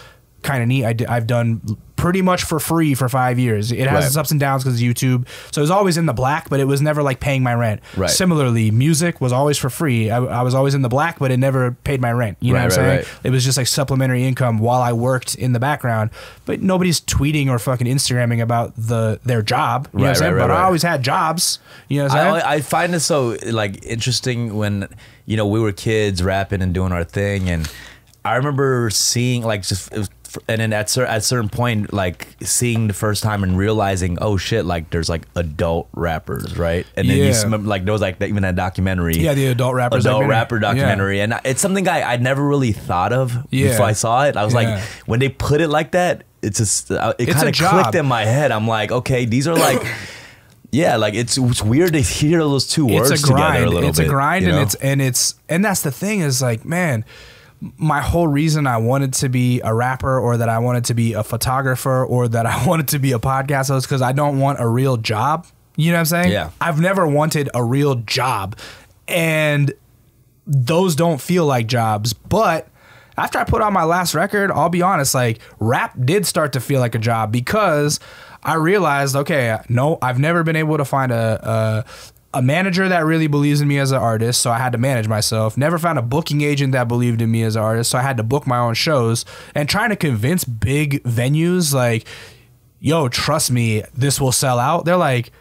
kind of neat. I've done pretty much for free for 5 years. It has its ups and downs because of YouTube. So it was always in the black, but it was never like paying my rent. Right. Similarly, music was always for free. I was always in the black, but it never paid my rent. You know what I'm saying? It was just like supplementary income while I worked in the background. But nobody's tweeting or fucking Instagramming about their job. You know what I'm saying? But I always had jobs. You know what I'm saying? I find it so like interesting when, you know, we were kids rapping and doing our thing, and I remember seeing like just and then at certain point, like seeing the first time and realizing, oh shit, like there's like adult rappers, right? And then you remember, like there was like even that documentary, the adult rappers, rapper documentary, and it's something I never really thought of before I saw it. I was like, when they put it like that, it's just it kind of clicked in my head. I'm like, okay, these are like. Yeah, like it's weird to hear those two words together a little bit. It's a grind, you know? and that's the thing is like, man, my whole reason I wanted to be a rapper, or that I wanted to be a photographer, or that I wanted to be a podcast host, because I don't want a real job. You know what I'm saying? Yeah. I've never wanted a real job, and those don't feel like jobs. But after I put out my last record, I'll be honest, like rap did start to feel like a job, because I realized, okay, no, I've never been able to find a manager that really believes in me as an artist, so I had to manage myself. Never found a booking agent that believed in me as an artist, so I had to book my own shows. And trying to convince big venues like, yo, trust me, this will sell out. They're like,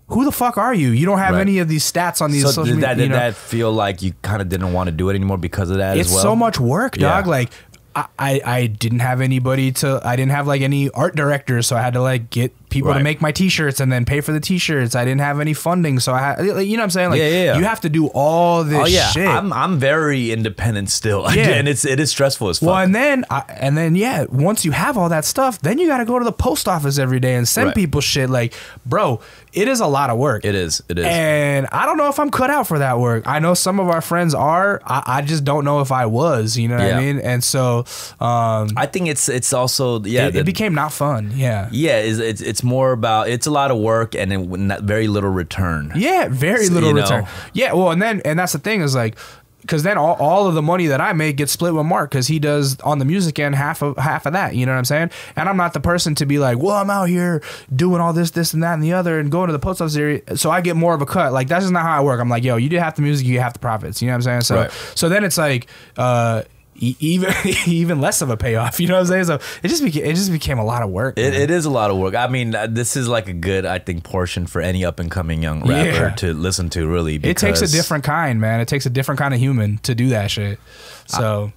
who the fuck are you? You don't have any of these stats on these social media. Did that feel like you kind of didn't want to do it anymore because of that as well? It's so much work, dog. Like, I didn't have anybody I didn't have like any art directors, so I had to like get people to make my t-shirts and then pay for the t-shirts. I didn't have any funding, so I had, you know what I'm saying? Like, you have to do all this shit. I'm very independent still. And it is stressful as fuck. Well, and then once you have all that stuff, then you got to go to the post office every day and send people shit. Like, bro, it is a lot of work. It is. And I don't know if I'm cut out for that work. I know some of our friends are. I just don't know if I was, you know what I mean? And so I think it's also it became not fun. It's more about, it's a lot of work and very little return. Very little return. Well, and that's the thing is like, because then all of the money that I make gets split with Mark, because he does on the music end half of that. You know what I'm saying? And I'm not the person to be like, well, I'm out here doing all this, and that, and the other, and going to the post office area, so I get more of a cut. Like, that's just not how I work. I'm like, yo, you do half the music, you get half the profits. You know what I'm saying? So then it's like, even less of a payoff, you know what I'm saying? So it just became a lot of work. It is a lot of work. I mean, this is like a good, I think, portion for any up and coming young rapper to listen to. Really, it takes a different kind, man. It takes a different kind of human to do that shit. So.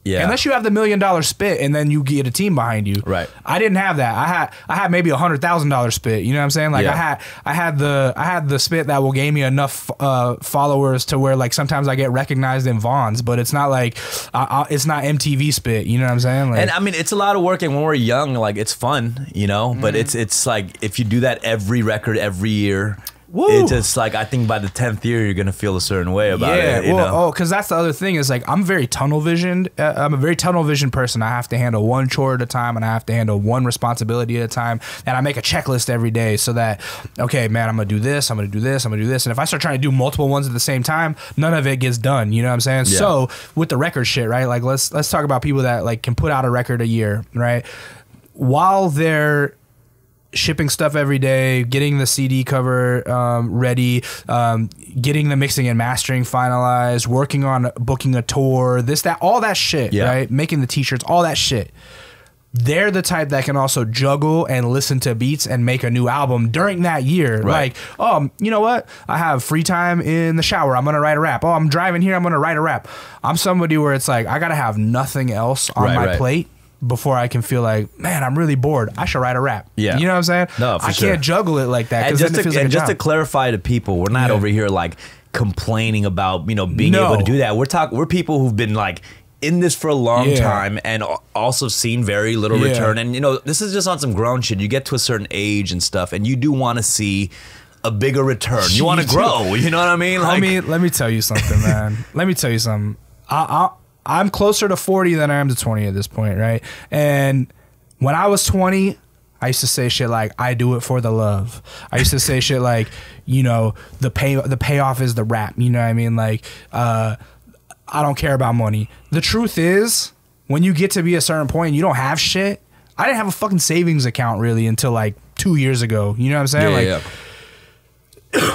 Unless you have the $1 million spit and then you get a team behind you. Right. I didn't have that. I had maybe $100,000 spit. You know what I'm saying? Like I had the spit that will gain me enough followers to where like sometimes I get recognized in Vaughn's, but it's not like it's not MTV spit. You know what I'm saying? Like, and I mean, it's a lot of work, and when we're young, like it's fun, you know. But it's like if you do that every record every year. Woo. It's just like, I think by the 10th year you're gonna feel a certain way about it. Because that's the other thing is like, I'm very tunnel visioned. I'm a very tunnel vision person. I have to handle one chore at a time, and I have to handle one responsibility at a time. And I make a checklist every day so that, okay, man, I'm gonna do this, I'm gonna do this, I'm gonna do this. And if I start trying to do multiple ones at the same time, none of it gets done. You know what I'm saying? Yeah. So with the record shit, right? Like let's talk about people that like can put out a record a year, right? While they're shipping stuff every day, getting the CD cover ready, getting the mixing and mastering finalized, working on booking a tour, this, that, all that shit, right? Making the t-shirts, all that shit. They're the type that can also juggle and listen to beats and make a new album during that year. Right. Like, oh, you know what? I have free time in the shower. I'm going to write a rap. Oh, I'm driving here. I'm going to write a rap. I'm somebody where it's like, I got to have nothing else on my plate before I can feel like, man, I'm really bored. I should write a rap. Yeah. You know what I'm saying? No, for sure. I can't juggle it like that. And just to clarify to people, we're not over here like complaining about, you know, being able to do that. We're people who've been like in this for a long time and also seen very little return. And, you know, this is just on some grown shit. You get to a certain age and stuff, and you do want to see a bigger return. You want to grow. You know what I mean? Like, let me tell you something, man. Let me tell you something. I'm closer to 40 than I am to 20 at this point, right? And when I was 20, I used to say shit like, I do it for the love. I used to say shit like, you know, the payoff is the rap. You know what I mean? Like, I don't care about money. The truth is, when you get to be a certain point and you don't have shit, I didn't have a fucking savings account really until like 2 years ago. You know what I'm saying? Yeah,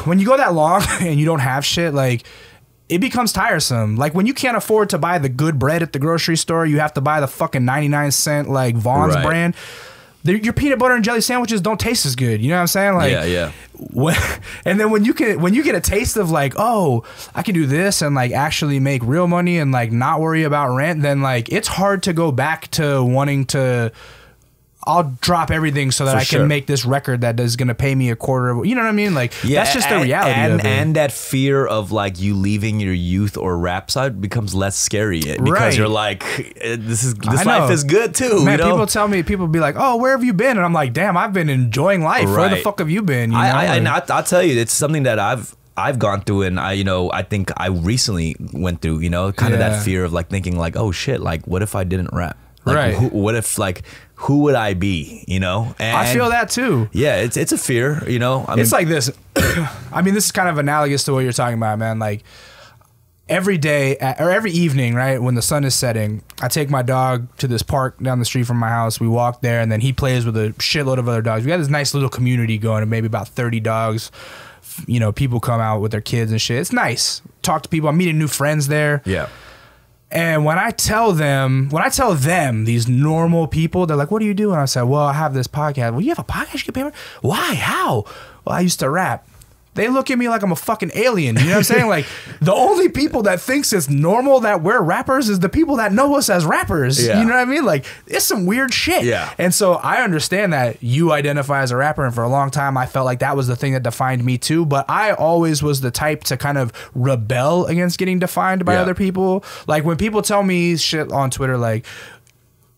when you go that long and you don't have shit, like, it becomes tiresome. Like, when you can't afford to buy the good bread at the grocery store, you have to buy the fucking 99-cent like Vaughn's brand. Your peanut butter and jelly sandwiches don't taste as good. You know what I'm saying? Like, and then when you get a taste of like, oh, I can do this and like actually make real money and like not worry about rent, then like it's hard to go back to wanting to. I'll drop everything so that I can make this record that is going to pay me a quarter of, you know what I mean? Like, that's just the reality of it. And that fear of like you leaving your youth or rap side becomes less scary because you're like, this life is good too. Man, you know? people be like, oh, where have you been? And I'm like, damn, I've been enjoying life. Where the fuck have you been? You know? I'll tell you, it's something that I've gone through, and I think I recently went through, you know, kind of that fear of like thinking like, oh shit, like what if I didn't rap? Like, what if like, who would I be, you know? And I feel that too. Yeah, it's a fear, you know? It's like this. I mean, this is kind of analogous to what you're talking about, man. Like, every day or every evening, right, when the sun is setting, I take my dog to this park down the street from my house. We walk there, and then he plays with a shitload of other dogs. We got this nice little community going of maybe about 30 dogs. You know, people come out with their kids and shit. It's nice. Talk to people. I'm meeting new friends there. Yeah. And when I tell them, these normal people, they're like, what do you do? And I said, well, I have this podcast. Well, you have a podcast? You get paid? Why? How? Well, I used to rap. They look at me like I'm a fucking alien. You know what I'm saying? Like, the only people that thinks it's normal that we're rappers is the people that know us as rappers. Yeah. You know what I mean? Like, it's some weird shit. Yeah. And so I understand that you identify as a rapper, and for a long time I felt like that was the thing that defined me too. But I always was the type to kind of rebel against getting defined by other people. Like, when people tell me shit on Twitter like,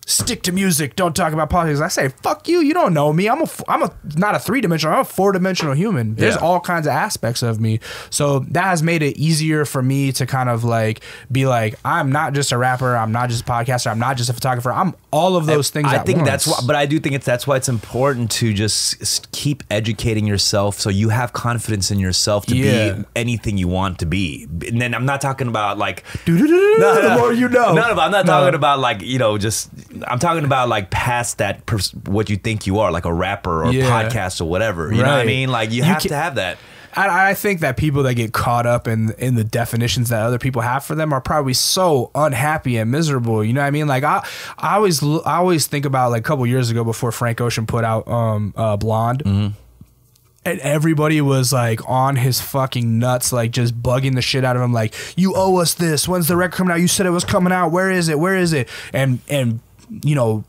stick to music, don't talk about politics, I say, fuck you, you don't know me. I'm not a 3-dimensional, I'm a 4-dimensional human. There's all kinds of aspects of me. So that has made it easier for me to kind of like be like, I'm not just a rapper, I'm not just a podcaster, I'm not just a photographer, I'm all of those things. I think that's why, but I do think that's why it's important to just keep educating yourself so you have confidence in yourself to be anything you want to be. And then I'm not talking about like the more you know. No, I'm not talking about like, you know, just, I'm talking about like past that what you think you are, like a rapper or podcast or whatever. You know what I mean? Like you have to have that. I think that people that get caught up in the definitions that other people have for them are probably so unhappy and miserable. You know what I mean? Like I always think about like a couple years ago before Frank Ocean put out Blonde. Mm-hmm. And everybody was like on his fucking nuts, like just bugging the shit out of him. Like, you owe us this. When's the record coming out? You said it was coming out. Where is it? Where is it? And you know,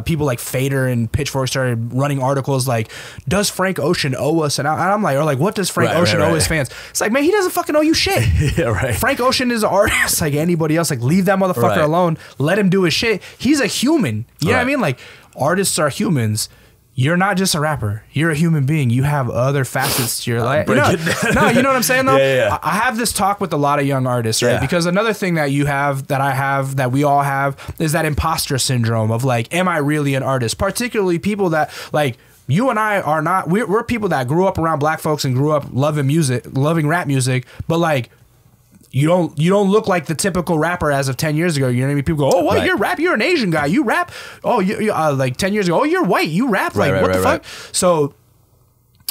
people like Fader and Pitchfork started running articles like, does Frank Ocean owe us? And I'm like, or like, what does Frank Ocean owe his fans? It's like, man, he doesn't fucking owe you shit. Yeah, right. Frank Ocean is an artist like anybody else. Like, leave that motherfucker alone. Let him do his shit. He's a human. You know what I mean? Like, artists are humans. You're not just a rapper. You're a human being. You have other facets to your life. You know what I'm saying though? Yeah. I have this talk with a lot of young artists, right? Because another thing that you have, that I have, that we all have, is that imposter syndrome of like, am I really an artist? Particularly people that like, you and I are not, we're people that grew up around black folks and grew up loving music, loving rap music, but like, you don't look like the typical rapper as of 10 years ago. You know what I mean? People go, oh, what, you're rap? You're an Asian guy. You rap? Oh, you like 10 years ago, oh, you're white. You rap? Like, what the fuck? So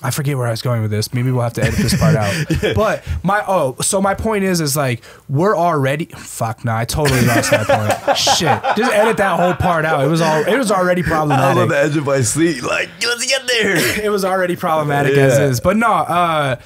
I forget where I was going with this. Maybe we'll have to edit this part out. But my point is like, we're already, fuck, no, I totally lost that point. Shit. Just edit that whole part out. It was already problematic. I was on the edge of my seat. Like, let's get there. It was already problematic as is. But no,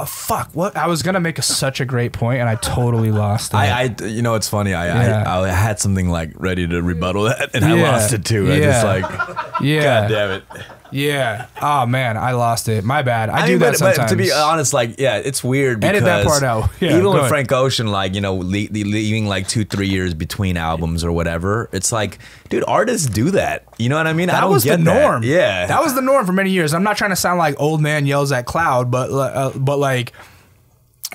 fuck, what? I was going to make such a great point and I totally lost it. You know, it's funny. I had something like ready to rebuttal that and I lost it too. I just like, God damn it. Yeah. Oh man, I lost it. My bad. I do that sometimes. But to be honest, like, yeah, it's weird because edit that part out. Yeah, even with Frank Ocean, like, you know, leaving like 2-3 years between albums or whatever, it's like, dude, artists do that. You know what I mean? That was the norm. Yeah, that was the norm for many years. I'm not trying to sound like old man yells at cloud, but like,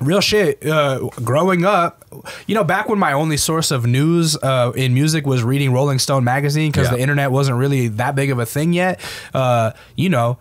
real shit. Growing up, you know, back when my only source of news in music was reading Rolling Stone magazine, because the internet wasn't really that big of a thing yet. You know,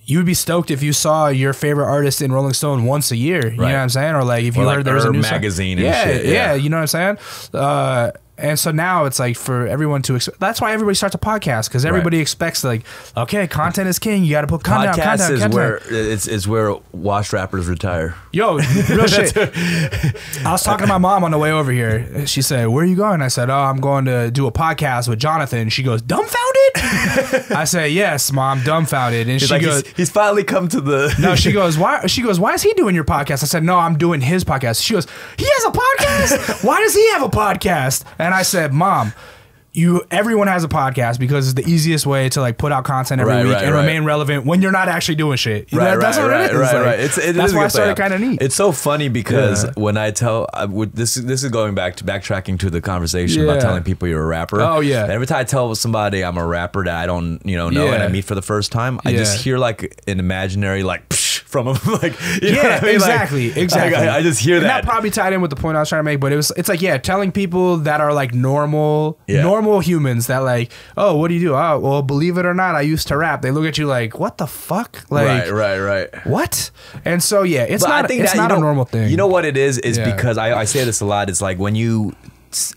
you would be stoked if you saw your favorite artist in Rolling Stone once a year. You know what I'm saying? Or like if you heard there was a new magazine song. and shit. Yeah, you know what I'm saying? And so now it's like for everyone to that's why everybody starts a podcast, because everybody expects like, okay, content is king. You got to put content out. Content. Where it's where washed rappers retire. Yo, real shit. I was talking to my mom on the way over here. She said, "Where are you going?" I said, "Oh, I'm going to do a podcast with Jonathan." She goes, "Dumbfounded?" I say, "Yes, Mom, dumbfounded." And she goes, "He's finally come to the." No, she goes, "Why?" She goes, "Why is he doing your podcast?" I said, "No, I'm doing his podcast." She goes, "He has a podcast? Why does he have a podcast?" And I said, "Mom, everyone has a podcast because it's the easiest way to like put out content every week and remain relevant when you're not actually doing shit." That's what it is. Right. That's why I started kind of neat. It's so funny because when I tell this is going backtracking to the conversation about telling people you're a rapper. Oh yeah. And every time I tell somebody I'm a rapper that I don't know and I meet for the first time, I just hear like an imaginary like from him, like exactly. I just hear and that probably tied in with the point I was trying to make, but it's like telling people that are like normal humans that like, oh, what do you do? Oh, well, believe it or not, I used to rap. They look at you like, what the fuck? Like, right. What? And so it's not a normal thing. You know what it is because I say this a lot. It's like when you.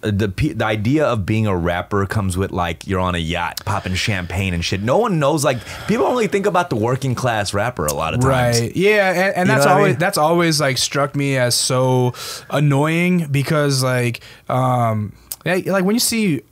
The idea of being a rapper comes with like you're on a yacht popping champagne and shit. No one knows, like people only think about the working class rapper a lot of times. Right. Yeah, and that's always like struck me as so annoying because like like when you see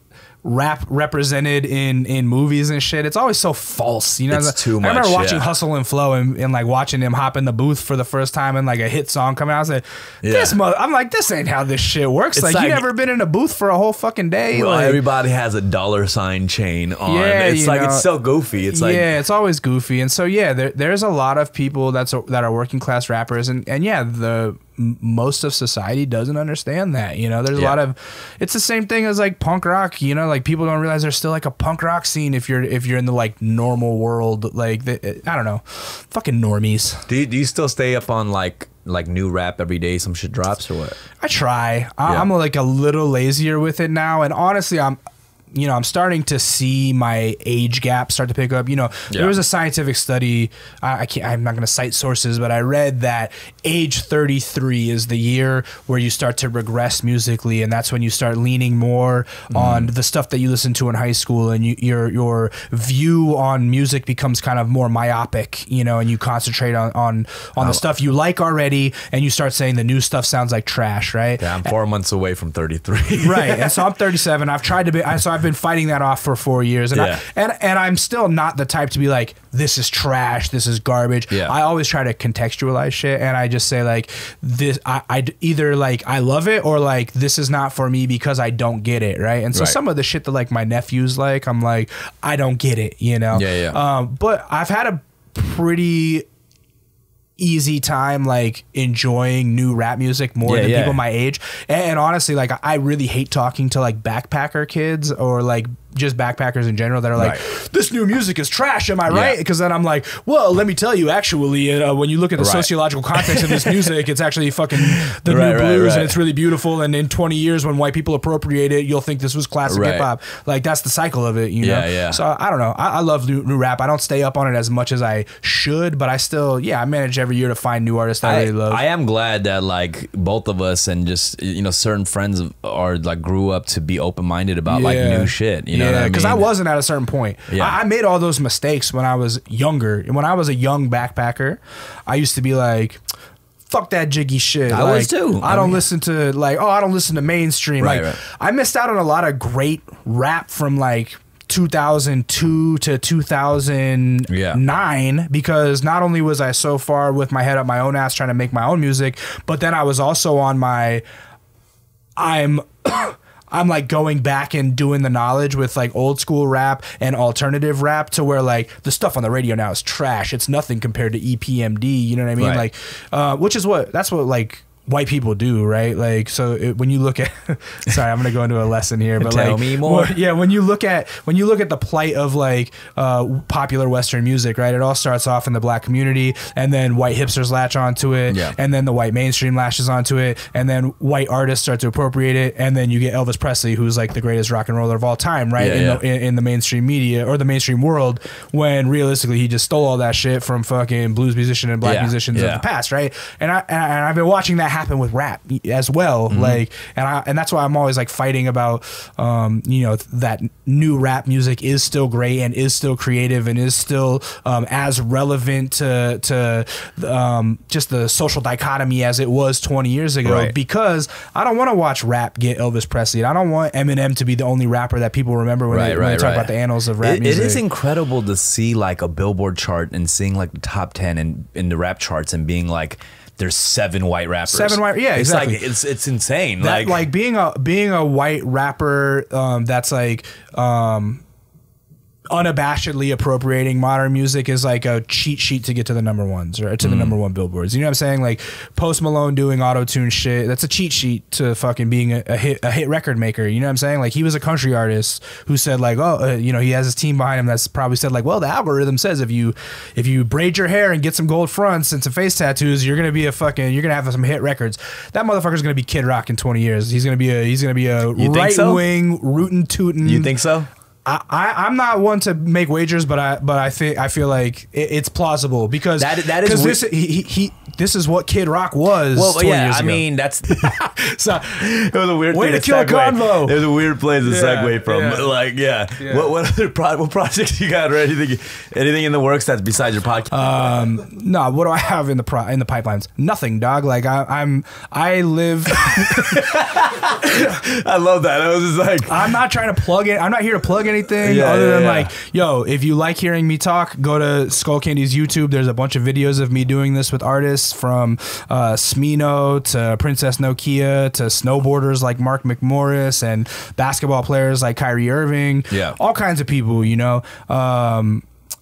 rap represented in movies and shit, it's always so false, you know. It's too much. I remember watching Hustle and Flow and like watching him hop in the booth for the first time and like a hit song coming out. I was like, I'm like, this ain't how this shit works. Like you never been in a booth for a whole fucking day. Well, like, everybody has a $ chain on. It's like it's so goofy. It's like it's always goofy. And so there's a lot of people that are working class rappers and the most of society doesn't understand that, you know. There's a lot of, it's the same thing as like punk rock, you know, like people don't realize there's still like a punk rock scene if you're in the like normal world, like I don't know, fucking normies. Do you still stay up on like new rap every day some shit drops or what? I try. I'm like a little lazier with it now, and honestly I'm starting to see my age gap start to pick up. You know, there was a scientific study. I'm not going to cite sources, but I read that age 33 is the year where you start to regress musically, and that's when you start leaning more on the stuff that you listen to in high school, and your view on music becomes kind of more myopic, you know, and you concentrate on the stuff you like already, and you start saying the new stuff sounds like trash, right? Yeah, I'm 4 months away from 33. Right, and so I'm 37. I've tried to be. I've been fighting that off for 4 years, and I'm still not the type to be like, this is trash, this is garbage. I always try to contextualize shit, and I just say like, this I either like I love it or like this is not for me because I don't get it, right? And so some of the shit that like my nephews like, I'm like, I don't get it, you know. But I've had a pretty easy time like enjoying new rap music more than people my age, and honestly like I really hate talking to like backpacker kids or like just backpackers in general that are like, this new music is trash, am I right? Because then I'm like, well, let me tell you, actually, when you look at the sociological context of this music, it's actually fucking the new blues, and it's really beautiful, and in 20 years when white people appropriate it, you'll think this was classic hip-hop. Like that's the cycle of it, you know? So I don't know, I love new rap. I don't stay up on it as much as I should, but I still I manage every year to find new artists that I really love. I am glad that like both of us and just, you know, certain friends are like grew up to be open-minded about like new shit, you know. Because I wasn't at a certain point. I made all those mistakes when I was younger. When I was a young backpacker, I used to be like, fuck that jiggy shit. I was too. I don't listen to like, I don't listen to mainstream. I missed out on a lot of great rap from like 2002 to 2009 because not only was I so far with my head up my own ass trying to make my own music, but then I was also on my I'm like going back and doing the knowledge with like old school rap and alternative rap to where like the stuff on the radio now is trash. It's nothing compared to EPMD. You know what I mean? Like, that's what like white people do, right? Like, so when you look at, sorry, I'm gonna go into a lesson here, but tell me more. When you look at the plight of like popular Western music, right? It all starts off in the black community, and then white hipsters latch onto it, and then the white mainstream lashes onto it, and then white artists start to appropriate it, and then you get Elvis Presley, who's like the greatest rock and roller of all time, right? In the mainstream media or the mainstream world, when realistically he just stole all that shit from fucking blues musicians and black musicians of the past, right? And I've been watching that happen with rap as well, like, and that's why I'm always like fighting about, you know, that new rap music is still great and is still creative and is still as relevant to just the social dichotomy as it was 20 years ago, because I don't want to watch rap get Elvis Presley. I don't want Eminem to be the only rapper that people remember when they talk about the annals of rap music. It is incredible to see like a Billboard chart and seeing like the top 10 in the rap charts and being like, there's 7 white rappers. 7 white, yeah, it's exactly. Like, it's insane. That, like being a white rapper that's like unabashedly appropriating modern music is like a cheat sheet to get to the number ones or to the number one billboards. You know what I'm saying? Like Post Malone doing auto-tune shit, that's a cheat sheet to fucking being a hit record maker. You know what I'm saying? Like he was a country artist who said like, you know, he has his team behind him that's probably said like, well, the algorithm says if you braid your hair and get some gold fronts and some face tattoos, you're gonna have some hit records. That motherfucker's gonna be Kid Rock in 20 years. He's gonna be a right wing rootin' tootin'. You think so? I'm not one to make wagers, but I feel like it's plausible because that is this is what Kid Rock was. Well, 20 years ago. I mean that's so, it was a weird way thing to kill convo. There's a weird place to segue from. What projects you got or anything in the works that's besides your podcast? No, what do I have in the pipelines? Nothing, dog. Like I live. I love that. I was just like, I'm not trying to plug it. I'm not here to plug anything other than like, yo, if you like hearing me talk, go to Skull Candy's YouTube. There's a bunch of videos of me doing this with artists from Smino to Princess Nokia to snowboarders like Mark McMorris and basketball players like Kyrie Irving. Yeah, all kinds of people, you know.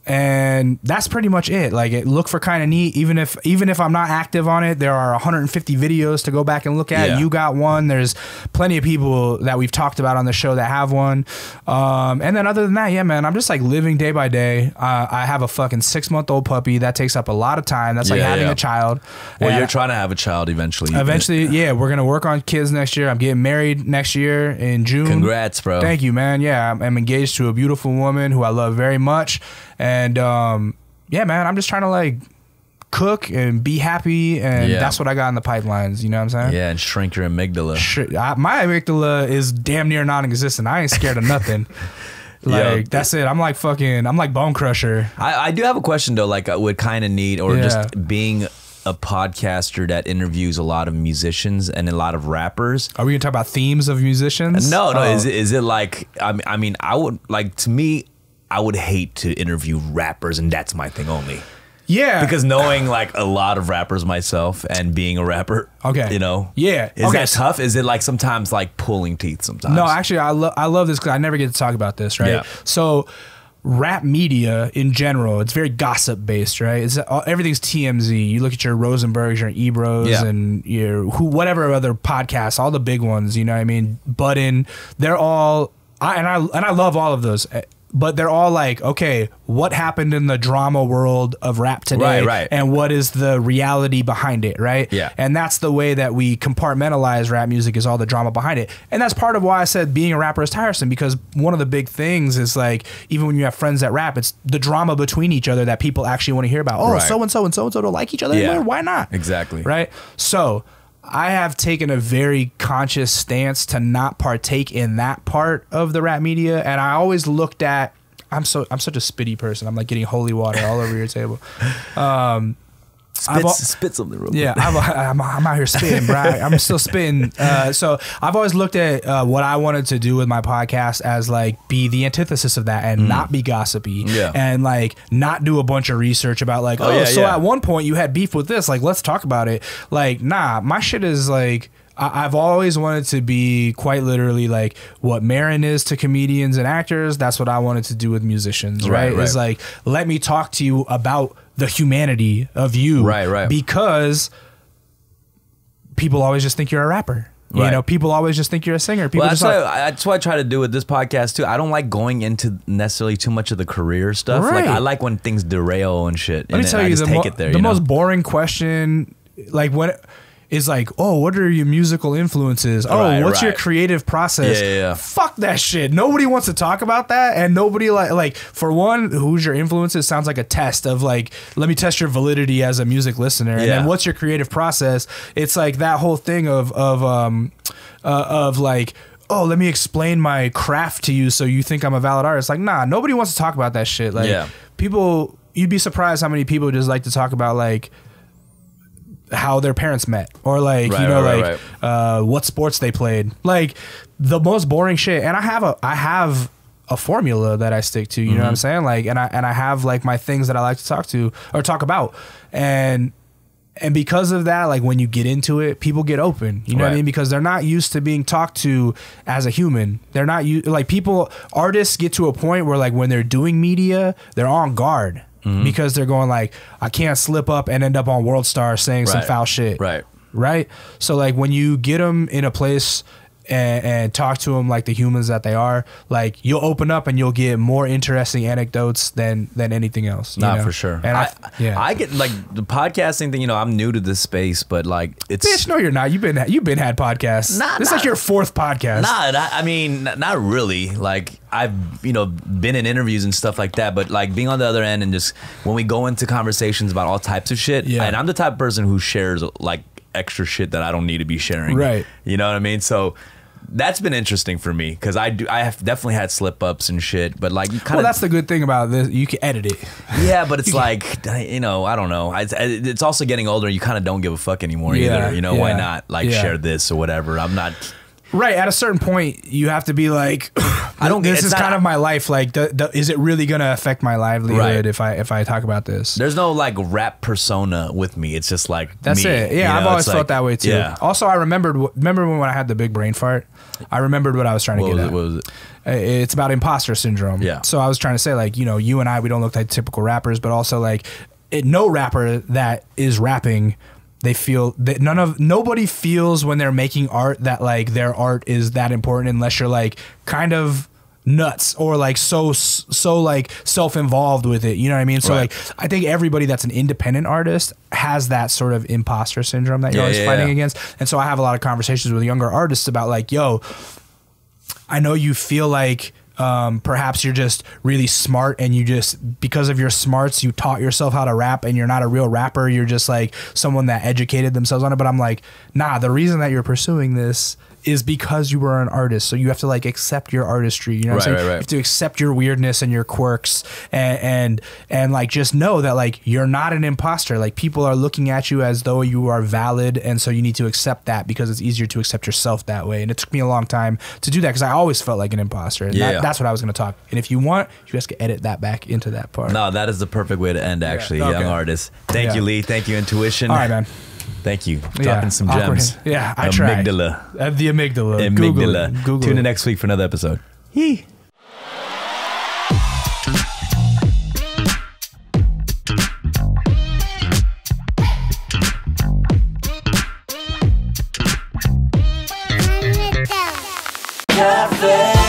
And that's pretty much it. Like, look for Kinda Neat. Even if I'm not active on it, there are 150 videos to go back and look at. Yeah. You got one. There's plenty of people that we've talked about on the show that have one. And then other than that, yeah, man, I'm just like living day by day. I have a fucking 6-month-old puppy that takes up a lot of time. That's like having a child. Well, you're trying to have a child eventually. Eventually, yeah, we're gonna work on kids next year. I'm getting married next year in June. Congrats, bro. Thank you, man. Yeah, I'm engaged to a beautiful woman who I love very much. And yeah, man, I'm just trying to like cook and be happy, and that's what I got in the pipelines. You know what I'm saying? Yeah, and shrink your amygdala. My amygdala is damn near non-existent. I ain't scared of nothing. Like that's it. I'm like Bone Crusher. I do have a question though, like with Kinda Neat or just being a podcaster that interviews a lot of musicians and a lot of rappers. Are we gonna talk about themes of musicians? No. Is it like I mean I would like to me. I would hate to interview rappers, and that's my thing only. Yeah, because knowing like a lot of rappers myself and being a rapper, you know, is that tough? Is it like sometimes like pulling teeth? Sometimes. No, actually, I love this because I never get to talk about this, right? Yeah. So, rap media in general, it's very gossip based, right? Everything's TMZ. You look at your Rosenbergs, your Ebros, and your whatever other podcasts, all the big ones. You know what I mean? Budden, they're all. I love all of those. But they're all like, okay, what happened in the drama world of rap today? Right. And what is the reality behind it, right? Yeah. And that's the way that we compartmentalize rap music, is all the drama behind it. And that's part of why I said being a rapper is tiresome, because one of the big things is like, even when you have friends that rap, it's the drama between each other that people actually want to hear about. Oh, so-and-so and so-and-so don't like each other anymore? Why not? Exactly. Right? So I have taken a very conscious stance to not partake in that part of the rap media, and I always looked at. I'm such a spitty person. I'm like getting holy water all over your table. Spit something real quick. Yeah, I'm out here spitting, bro. I'm still spitting. So I've always looked at what I wanted to do with my podcast as like be the antithesis of that, and not be gossipy, and like not do a bunch of research about like, at one point you had beef with this, like let's talk about it. Like, nah, my shit is like, I've always wanted to be quite literally like what Maron is to comedians and actors. That's what I wanted to do with musicians, right? It's like, let me talk to you about the humanity of you, because people always just think you're a rapper. You know, people always just think you're a singer. People that's what I try to do with this podcast too. I don't like going into necessarily too much of the career stuff. Like I like when things derail and shit. Let me tell you, the most boring question, like when is like, oh, what are your musical influences? Oh, what's your creative process? Yeah. Fuck that shit. Nobody wants to talk about that, and nobody like for one, who's your influences sounds like a test of like, let me test your validity as a music listener, and then what's your creative process? It's like that whole thing of like, oh, let me explain my craft to you so you think I'm a valid artist. Like, nah, nobody wants to talk about that shit. Like, people, you'd be surprised how many people just like to talk about like how their parents met, or like what sports they played, like the most boring shit. And I have a formula that I stick to, you know what I'm saying, like, and I have like my things that I like to talk about, and because of that, like when you get into it, people get open, you know what I mean, because they're not used to being talked to as a human. They're not like artists get to a point where like when they're doing media, they're on guard. Because they're going like, I can't slip up and end up on World Star saying some foul shit. Right. So like when you get them in a place and talk to them like the humans that they are, like you'll open up and you'll get more interesting anecdotes than anything else. Nah, for sure. And I get like the podcasting thing. You know, I'm new to this space, but like it's. Bitch, no, you're not. You've been had podcasts. This is like your fourth podcast. I mean, not really. Like I've been in interviews and stuff like that, but like being on the other end and just when we go into conversations about all types of shit, and I'm the type of person who shares like extra shit that I don't need to be sharing. Right. You know what I mean? So that's been interesting for me because I have definitely had slip ups and shit, but like you kind of. Well, that's the good thing about this. You can edit it. Yeah, but it's like I don't know. It's also getting older. You kind of don't give a fuck anymore either. You know, why not like share this or whatever? I'm not. Right, at a certain point, you have to be like, I don't. This is kind of my life. Like, is it really gonna affect my livelihood if I talk about this? There's no like rap persona with me. It's just like that's me. it. Yeah, I've always felt that way too. Yeah. Also, I remember when I had the big brain fart. I remembered what I was trying to get at. What was it? It's about imposter syndrome. Yeah. So I was trying to say like, you and I, we don't look like typical rappers, but also like, no rapper that is rapping. They feel that nobody feels when they're making art that like their art is that important unless you're like kind of nuts or like so like self-involved with it. You know what I mean? So like I think everybody that's an independent artist has that sort of imposter syndrome that you're always fighting against. And so I have a lot of conversations with younger artists about like, yo, I know you feel like perhaps you're just really smart and you just, because of your smarts, you taught yourself how to rap and you're not a real rapper. You're just like someone that educated themselves on it. But I'm like, nah, the reason that you're pursuing this is because you were an artist. So you have to like accept your artistry. You know what I'm saying? You have to accept your weirdness and your quirks and like just know that like you're not an imposter. Like people are looking at you as though you are valid. And so you need to accept that because it's easier to accept yourself that way. And it took me a long time to do that because I always felt like an imposter. And that's what I was going to talk. And if you want, you just can edit that back into that part. No, that is the perfect way to end actually. Young artist. Thank you, Lee. Thank you, Intuition. All right, man. Thank you. Dropping some gems. Yeah, I tried. Amygdala. The amygdala. Google Tune in next week for another episode. Yee. Cafe.